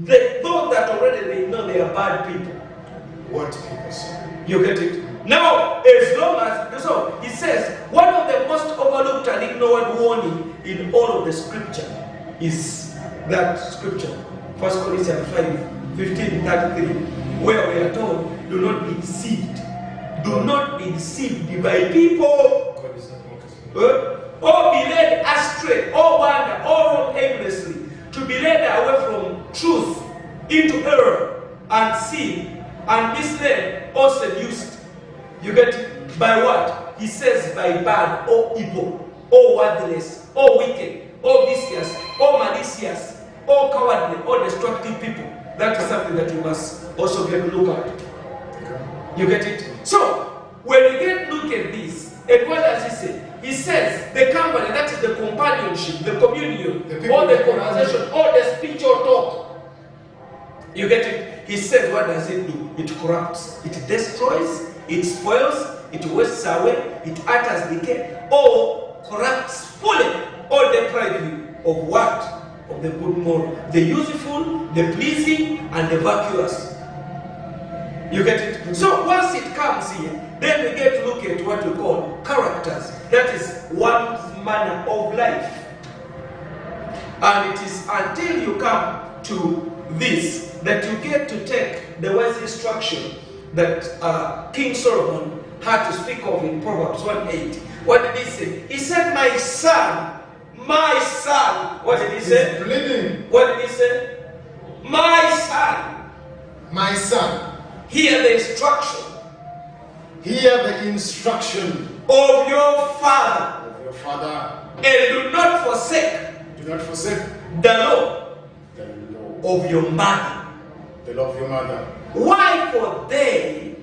those that already they know they are bad people. What people say. You get it? Now, as long as, so he says, one of the most overlooked and ignored warning in all of the scripture is that scripture, 1 Corinthians 5:15-33, where we are told, do not be deceived. Do not be deceived by people. Or be led astray, or wander, or roam aimlessly, to be led away from truth into error and sin, and misled or seduced. You get it? By what? He says by bad or evil, or worthless, or wicked, or vicious, or malicious, or cowardly, or destructive people. That is something that you must also get a look at. You get it? So, when you get look at this, and what does he say? He says the company, that is the companionship, the communion, or the conversation, or the speech or talk. You get it? He says, what does it do? It corrupts, it destroys, it spoils, it wastes away, it utters decay, or corrupts fully, or deprives you of what? Of the good moral, the useful, the pleasing, and the virtuous. You get it? So once it comes here, then we get to look at what we call characters. That is one's manner of life. And it is until you come to this that you get to take the wise instruction that King Solomon had to speak of in Proverbs 1:8. What did he say? He said, my son, what did he say? Bleeding. What did he say? My son. My son. Hear the instruction. Hear the instruction of your father. Of your father. And do not forsake. Do not forsake the law. The law of your mother. The law of your mother. Why for they?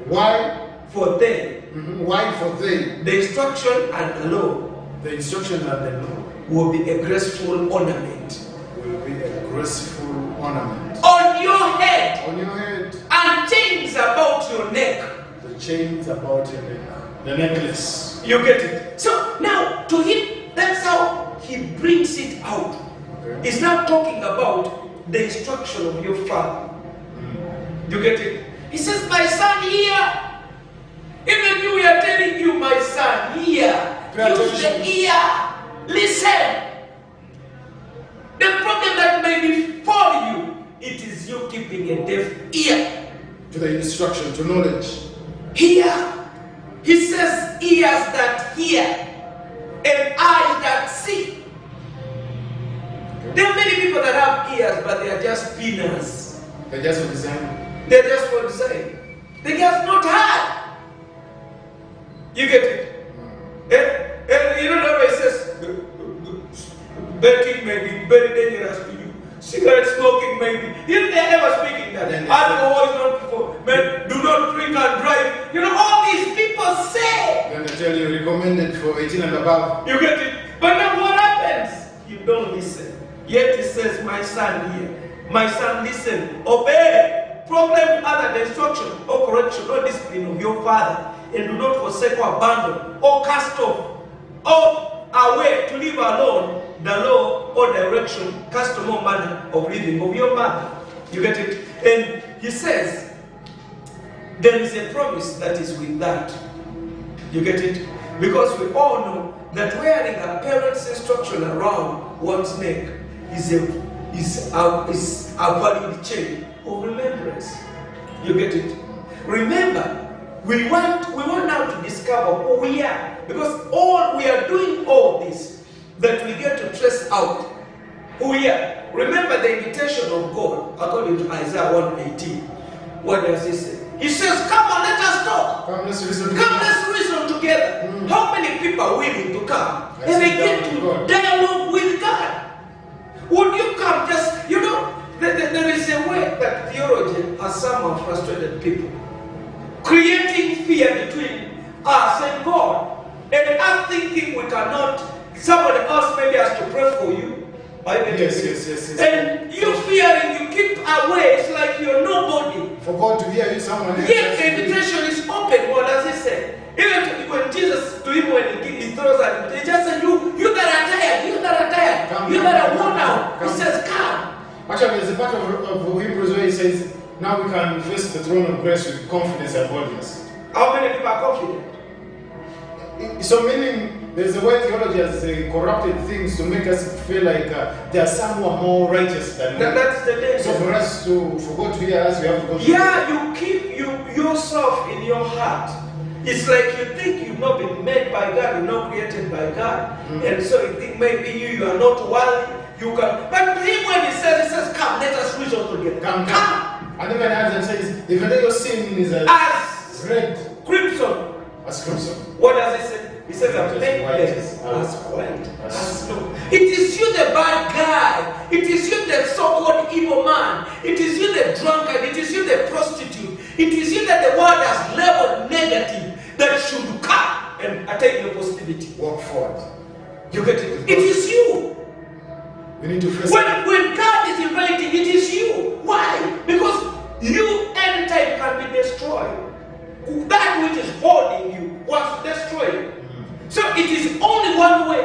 Why for they? Why for they? The instruction and the law. The instruction and the law will be a graceful ornament. Will be a graceful ornament. On your head. On your head. And chains about your neck. The chains about your neck. The necklace. You get it? So now to him, that's how he brings it out. Okay. He's now talking about the instruction of your father. You get it? He says, my son, here. Even you, we are telling you, my son, here. Use the ear. Listen. The problem that may befall you, it is you keeping a deaf ear to the instruction, to knowledge. Hear. He says, ears that hear and eyes that see. Okay. There are many people that have ears, but they are just pinners. They're just for design. They're just for design. They just not heard. You get it? And you know that way it says, betting may be very dangerous to you. Cigarette smoking may be. If they ever speaking that, alcohol is not for men, do not drink and drive. You know, all these people say. Then they tell you recommended for 18 and above. You get it? But then what happens? You don't listen. Yet it says, my son here. My son, listen. Obey. Proclaim other the instruction or correction or discipline of your father. And do not forsake or abandon or cast off or away to leave alone the law or direction, custom or manner of living of your mother. You get it? And he says, there is a promise that is with that. You get it? Because we all know that wearing a parent's instruction around one's neck is a valid chain of remembrance. You get it? Remember, we want now to discover who we are, because we are doing all this that we get to trace out who we are. Remember the invitation of God according to Isaiah 1:18. What does he say? He says, come on, let us talk. Come, let's reason together. How many people are willing to come and begin to dialogue with God? Would you come just, you know, there is a way that theology has somehow frustrated people, creating fear between us and God, and us thinking we cannot, somebody else maybe has to pray for you. Yes. And you fearing, you keep away, it's like you're nobody. For God to hear you, someone else. Yet the invitation is open. What does he say? Even when Jesus, to him, when he throws at him, he just said, you that are tired, you that are tired, come, you that are worn out. He says, come. Actually, there's a part of Hebrews where he says, now we can face the throne of grace with confidence and boldness. How many people are confident? So meaning, There's a way theology has corrupted things to make us feel like there are some who are more righteous than we. That's the danger. So for us to God to hear us, we have to go. Yeah, you keep yourself in your heart. It's like you think you've not been made by God, you're not created by God, and so you think maybe you are not worthy. You can, but him when he says, "Come, let us reach out together." Come. And even as it says, even though your sin is as red, crimson, as crimson. What does it say? He says, "I'm made as white as snow." It is you, the bad guy. It is you, the so-called evil man. It is you, the drunkard. It is you, the prostitute. It is you that the world has labeled negative that should come and attain your positivity. Walk forward. You get it? It is you. We need to face when God is inviting, it is you. Why? Because you anytime can be destroyed. That which is holding you was destroyed. So it is only one way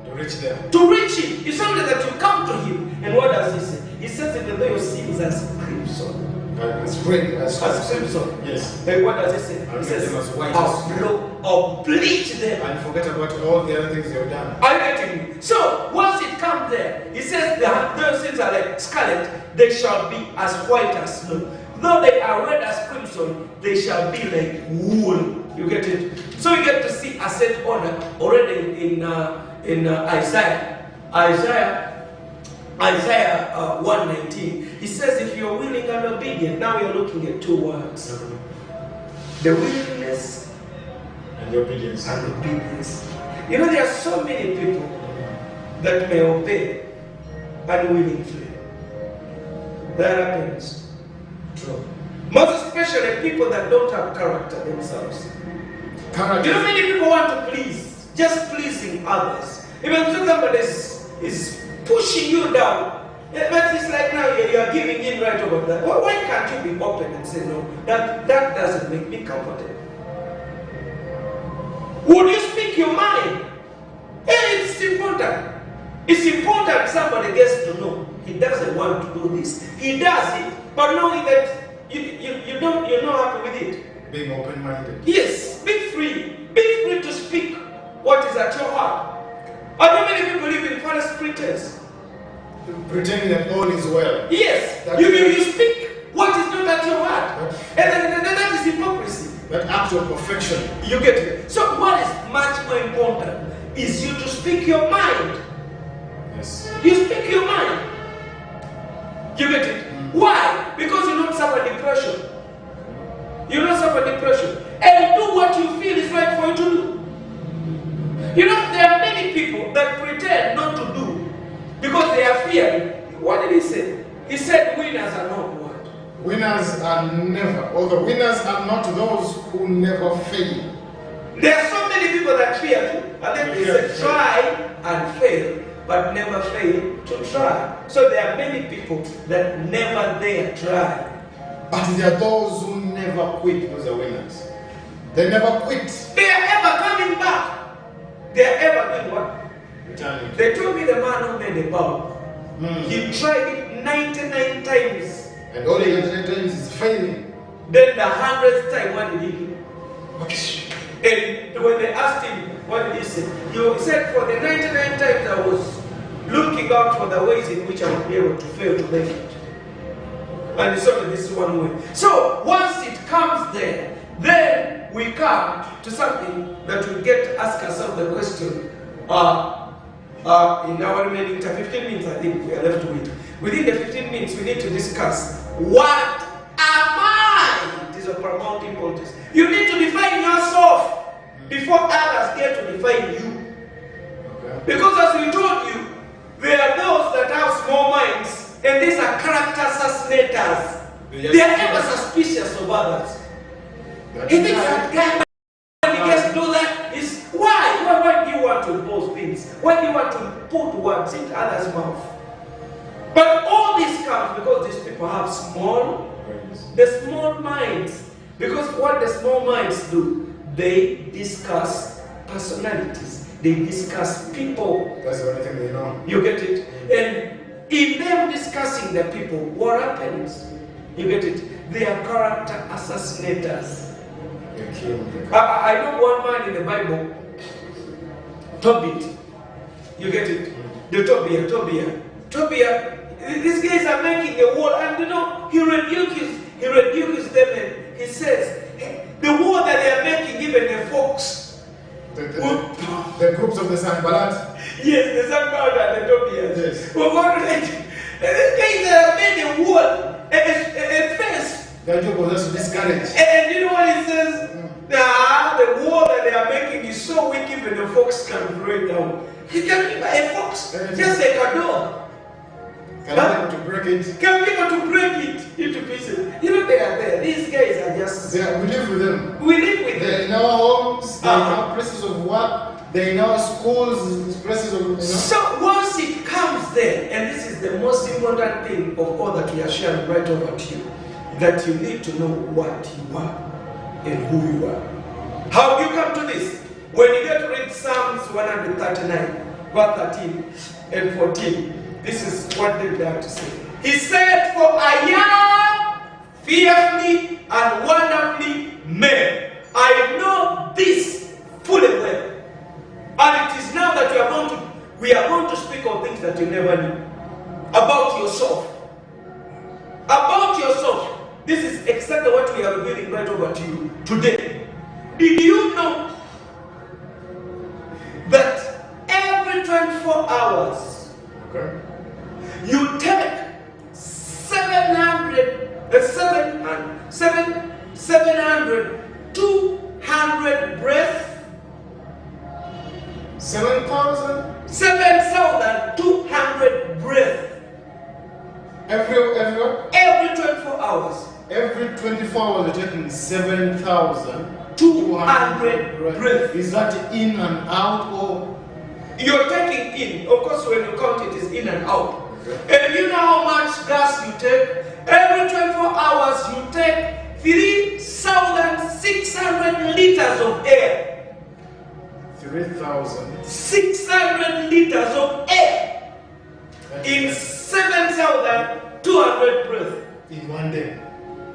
to reach them. To reach him. It's only that you come to him. And what does he say? He says that the way your sins as crimson. As red as crimson. Yes. And what does he say? He says, as white I'll bleach them. And forget about all the other things you've done. I'm getting you. So once it comes there, he says those sins are like scarlet, they shall be as white as snow. Though they are red as crimson, they shall be like wool. You get it? So you get to see a set order already in Isaiah. Isaiah 1:19. He says, if you're willing and obedient, now you're looking at two words. The willingness and the obedience. And obedience. You know, there are so many people that may obey unwillingly. That happens. True. Most especially people that don't have character themselves. You know, many people want to please, just pleasing others. Even if somebody is pushing you down, but it's like now you are giving in right over that. Well, why can't you be open and say, no, that doesn't make me comfortable? Would you speak your mind? It's important. It's important somebody gets to know he doesn't want to do this. He does it, but knowing that you're not happy with it. Being open-minded. Yes, be free. Be free to speak what is at your heart. I know many people live in false pretense. Pretending that all is well. Yes, you speak what is not at your heart. And that is hypocrisy. That act of perfection. You get it. So what is much more important is you to speak your mind. Yes. You speak your mind. You get it? Why? Because you don't suffer depression. You don't suffer depression. And do what you feel is right for you to do. You know, there are many people that pretend not to do because they are fearing. What did he say? He said winners are not what? Winners are never, or the winners are not those who never fail. There are so many people that fear too. And then they say try and fail, but never fail to try. So there are many people that never dare try. But there are those who never quit. Those are winners. They never quit. They are ever coming back. They are ever doing what? Returning. They told me the man who made a bow. He tried it 99 times. And all the 99 times is failing. Then the 100th time, what did he do? And when they asked him, what did he say? He said, for the 99 times I was looking out for the ways in which I would be able to fail to make it. And he saw that this is one way. So once it comes there, then we come to something that we get to ask ourselves the question. In our remaining 15 minutes, I think we are left with. Within the 15 minutes, we need to discuss what am I? It is of paramount importance. You need to define yourself before others get to define you. Okay. Because as we told you, there are those that have small minds, and these are character assassinators. They are ever suspicious of others. He thinks that guy, when he gets to do that, is why do you want to impose things? Why do you want to put words in others' mouth? But all this comes because these people have the small minds. Because what the small minds do, they discuss personalities. They discuss people. That's the only thing they know. You get it? And in them discussing the people, what happens? You get it? They are character assassinators. I know one man in the Bible. Tobit. You get it? The Tobia. These guys are making a wall, and you know, he rebukes them, and he says, hey, the wall that they are making, even a fox. The groups of the Sanballat. Yes, the Sanballat and the Tobias. Yes. But what do they do? These guys have made a wall, a fence. Their job was just to discourage. And you know what he says? The wall that they are making is so weak, even the fox can break down. He can give a fox, just like a dog. Can be able to break it. Can be able to break it into pieces. You know, they are there. These guys are just. We live with them. We live with them. They're in our homes, they're in our places of work, they're in our schools, places of. You know. So once it comes there, and this is the most important thing of all that we are sharing right over to you, that you need to know what you are and who you are. How do you come to this? When you get to read Psalms 139, verse 13 and 14, this is what they have to say. He said, "For I am fearfully and wonderfully made. I know this fully well." And it is now that we are going to speak of things that you never knew. About yourself. About yourself. This is exactly what we are revealing right over to you today. Did you know that every 24 hours, Okay. you take 200 breaths? 7,000? 7,200 breaths. Every 24 hours. Every 24 hours you're taking 7,200 200 breaths. Is that in and out or? You're taking in. Of course, when you count it, it's in and out. Okay. And you know how much gas you take? Every 24 hours you take 3,600 liters of air. 600 liters of air in 7,200 breaths. In one day.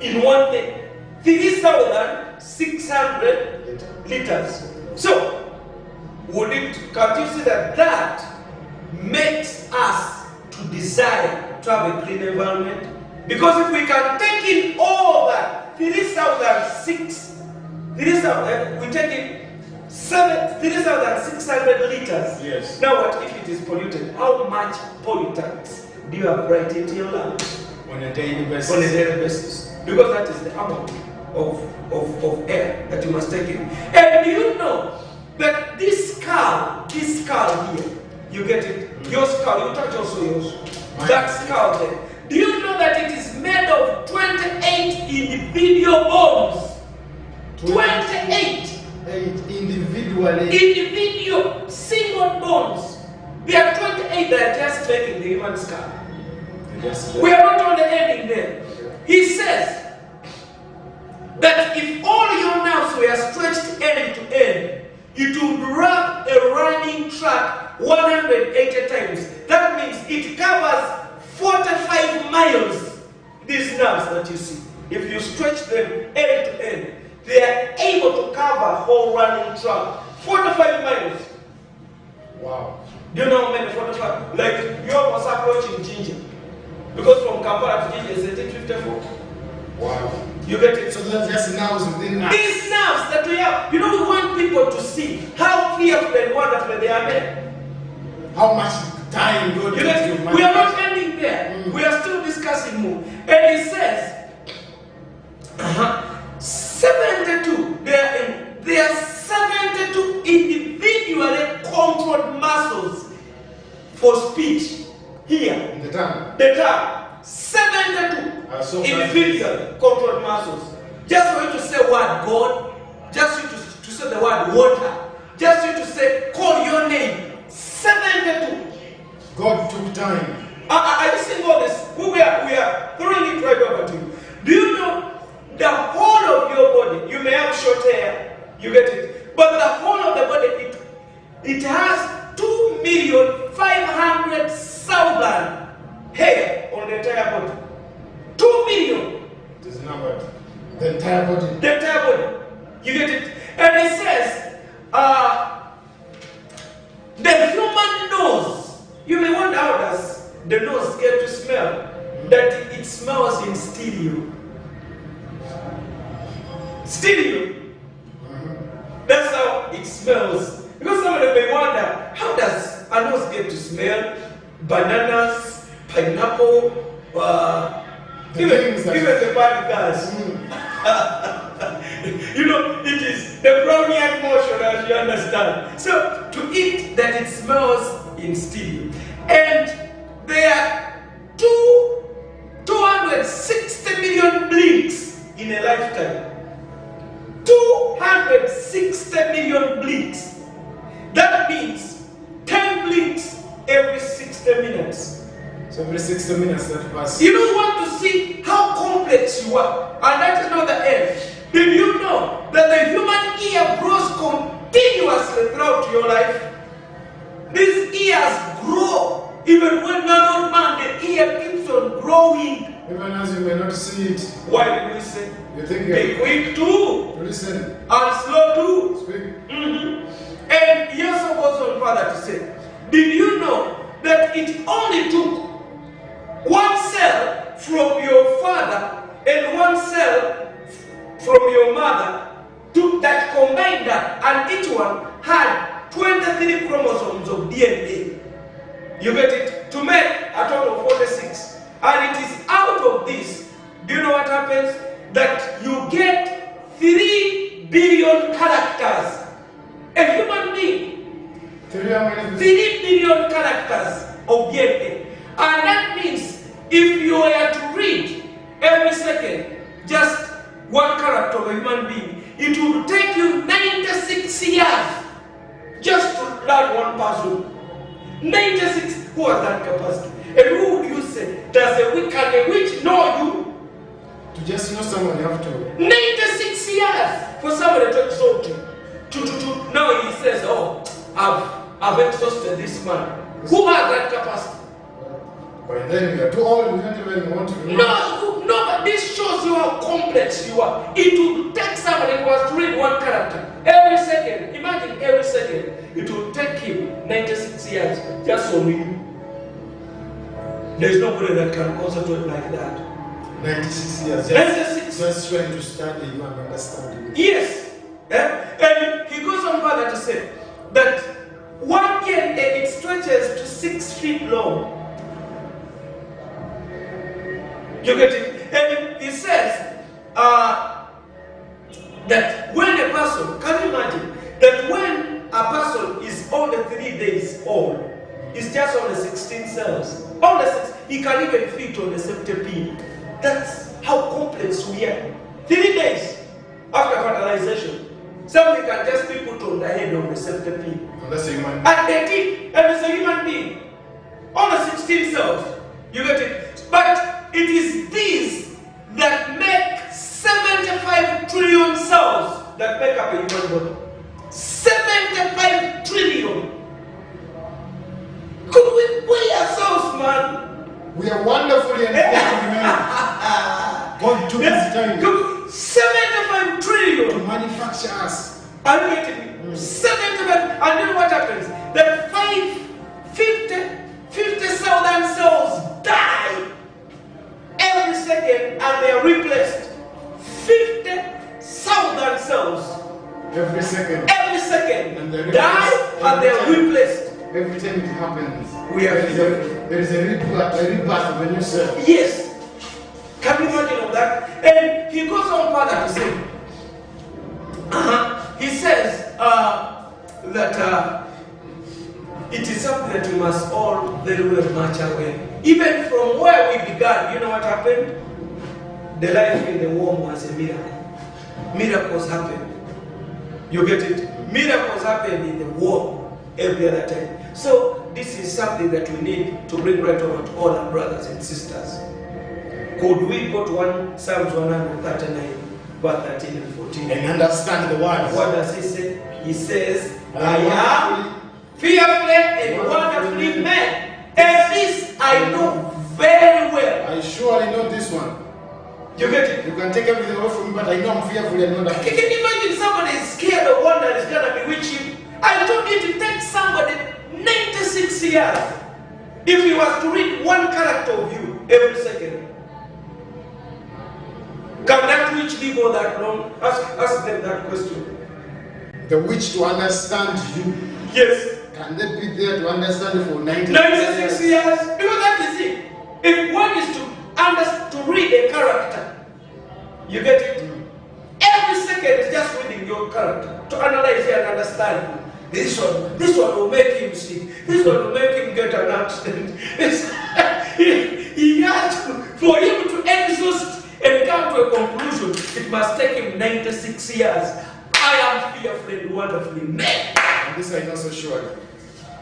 In one day. 3,600 liters. So, can't you see that makes us to desire to have a clean environment? Because if we can take in all that, 3,600 liters. Yes. Now what if it is polluted? How much pollutants do you have right into your lungs? On a daily basis. On a daily basis. Because that is the amount of air that you must take in. And do you know that this skull here, you get it? Your skull, you touch also yours. That skull there. Do you know that it is made of 28 individual bones? 28 individual single bones. There are 28 that are just making the human skull. We are not on the ending there. He says that if all your nerves were stretched end to end, it would wrap a running track 180 times. That means it covers 45 miles. These nerves that you see, if you stretch them end to end, they are able to cover a whole running track 45 miles. Wow. Do you know how many 45? Like you was approaching Ginger. Because from Kampala to Ginger is 1854. Wow. You get it? So that's just nerves within nerves. These nerves that we have, you know, we want people to see how fearful and wonderful they are there. How much time God You gives know, you. we are not ending there. We are still discussing more. And he says, 72. There are 72 individually controlled muscles for speech here. In the tongue. The tongue. 72 So individually controlled muscles. Just for you to say word God, just you to say the word water, just you to say call your name. 72. God took time. Are you seeing all this? We are throwing it right over to you. Do you know the whole of your body? You may have short hair, you get it, but the whole of the body, it has 2,500,000 hair on the entire body. 2 million. It is numbered. The entire body. The entire body. You get it? And it says, The human nose. You may wonder how does the nose get to smell? That it smells in stereo. Stereo. That's how it smells. Because somebody may wonder, how does a nose get to smell? Bananas, pineapple, even the bad guys. You know, it is the Brownian motion, as you understand. So, to eat that it smells in stereo. And there are 260 million blinks in a lifetime. 260 million blinks. That means 10 blinks every 60 minutes. So every 60 minutes that pass. You don't want to see how complex you are. And that is not the end. Did you know that the human ear grows continuously throughout your life? These ears grow. Even when you're not man, the ear keeps on growing. Even as you may not see it. Why did we say? You think be quick too. Listen. And slow too. Speak. And he also goes on further to say, did you know that it only took one cell from your father and one cell from your mother that combined that, and each one had 23 chromosomes of DNA. You get it? To make a total of 46. And it is out of this, do you know what happens? That you get 3 billion characters. A human being. 3 billion characters of DNA. And that means if you were to read every second just one character of a human being, it would take you 96 years just to learn one person. 96. Who has that capacity? And who would you say? Does a witch know you? To just know someone, you have to. 96 years for somebody to exalt you. Now he says, oh, I've exhausted this man. Who has that capacity? But then you are too old, you don't even want to know. No, but this shows you how complex you are. It will take somebody who has to read one character every second. Imagine every second. It will take him 96 years just on you. There is nobody that can concentrate like that. 96 years. 96. Just trying to study you and understand. Yes. And he goes on further to say that one can, it stretches to 6 feet long. You get it? And he says that when a person, can you imagine that when a person is only 3 days old, it's just only 16 cells. Only 6, he can even fit on the centipede. That's how complex we are. 3 days after fertilization, something can just be put on the head of the centipede. That's a human being. And they did, and it's a human being. Only 16 cells. You get it? But it is these that make 75 trillion cells that make up a human body. 75 trillion. Could we weigh ourselves, man? We are wonderfully and beautifully made. God took his time. 75 trillion. To manufacture us. Are you getting me? 75. And then what happens? That 50,000 cells die every second and they are replaced. 50,000 cells. Every second. Every second. And die and they are replaced. Every time it happens, there is a rebirth of a new cell. Yes. Can you imagine all that? And he goes on further to say, he says that it is something that we must all very well match away. Even from where we began, you know what happened? The life in the womb was a miracle. Miracles happen. You get it? Miracles happen in the womb every other time. So this is something that we need to bring right over to all our brothers and sisters. Could we go to Psalms 139, verse 13 and 14? And understand the words. What does he say? He says, I am fearfully and wonderfully made. And this I know very well. I surely know this one. You get it? You can take everything away from me, but I know I'm fearfully and wonderfully. Can you imagine somebody is scared of one that is going to bewitch you? I told you to take somebody 96 years, if he was to read one character of you every second, can that witch live all that long? Ask them that question. The witch to understand you. Yes. Can they be there to understand you for 96 years? Because that is it. If one is to read a character, you get it? Every second is just reading your character to analyze and understand. This one will make him sick. This one will make him get an accident. He has to, for him to exhaust and come to a conclusion, it must take him 96 years. I am fearfully and wonderfully made. And this I know so sure.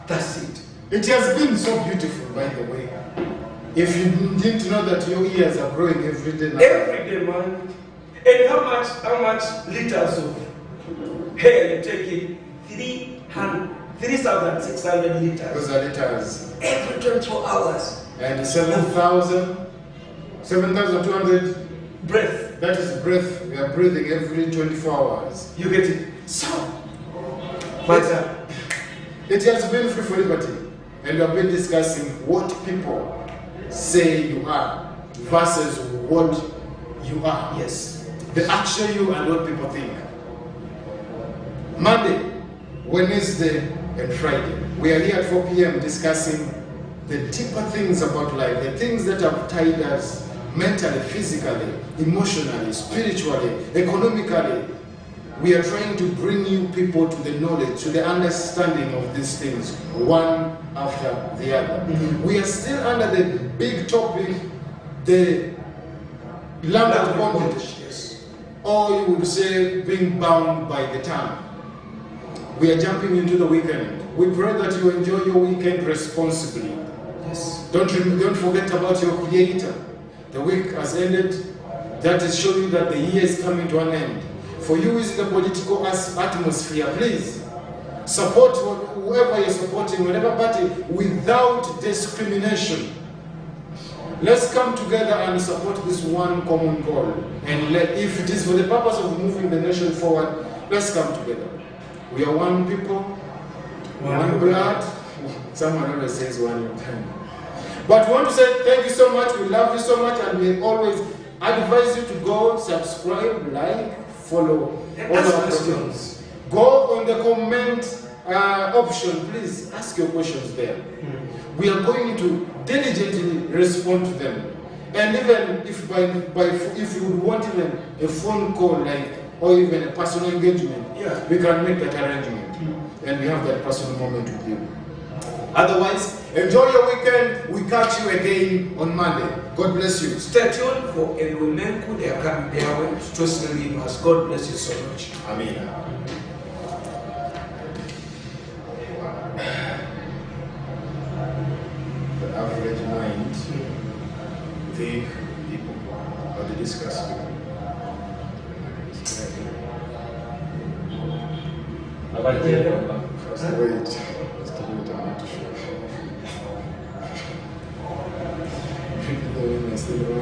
That's it. It has been so beautiful, by the way. If you didn't know that your ears are growing every day now. Every day, man. And how much liters of hair you take in? 3,600 liters. Those are liters. Every 24 hours. And 7,200 breath. That is breath. We are breathing every 24 hours. You get it? So, but it has been Free for Liberty, and we have been discussing what people say you are versus what you are. Yes. The actual you and what people think. Monday, Wednesday, and Friday, we are here at 4 p.m. discussing the deeper things about life, the things that have tied us mentally, physically, emotionally, spiritually, economically. We are trying to bring you people to the knowledge, to the understanding of these things, one after the other. Mm-hmm. We are still under the big topic, the language bondage, yes. Or you would say being bound by the tongue. We are jumping into the weekend. We pray that you enjoy your weekend responsibly. Yes. Don't forget about your Creator. The week has ended. That is showing that the year is coming to an end. For you is the political atmosphere. Please support whoever you're supporting, whatever party, without discrimination. Let's come together and support this one common goal. And if it is for the purpose of moving the nation forward, let's come together. We are one people, one blood. Someone always says one time. But we want to say thank you so much. We love you so much, and we always advise you to go subscribe, like, follow all our questions. Go on the comment option, please ask your questions there. We are going to diligently respond to them. And even if if you would want even a phone call, or even a personal engagement, yeah, we can make that arrangement. And we have that personal moment with you. Otherwise, enjoy your weekend. We catch you again on Monday. God bless you. Stay tuned for a women who they are coming their way to leave us. God bless you so much. Amen. The average mind think people or they discuss people. Wait. Still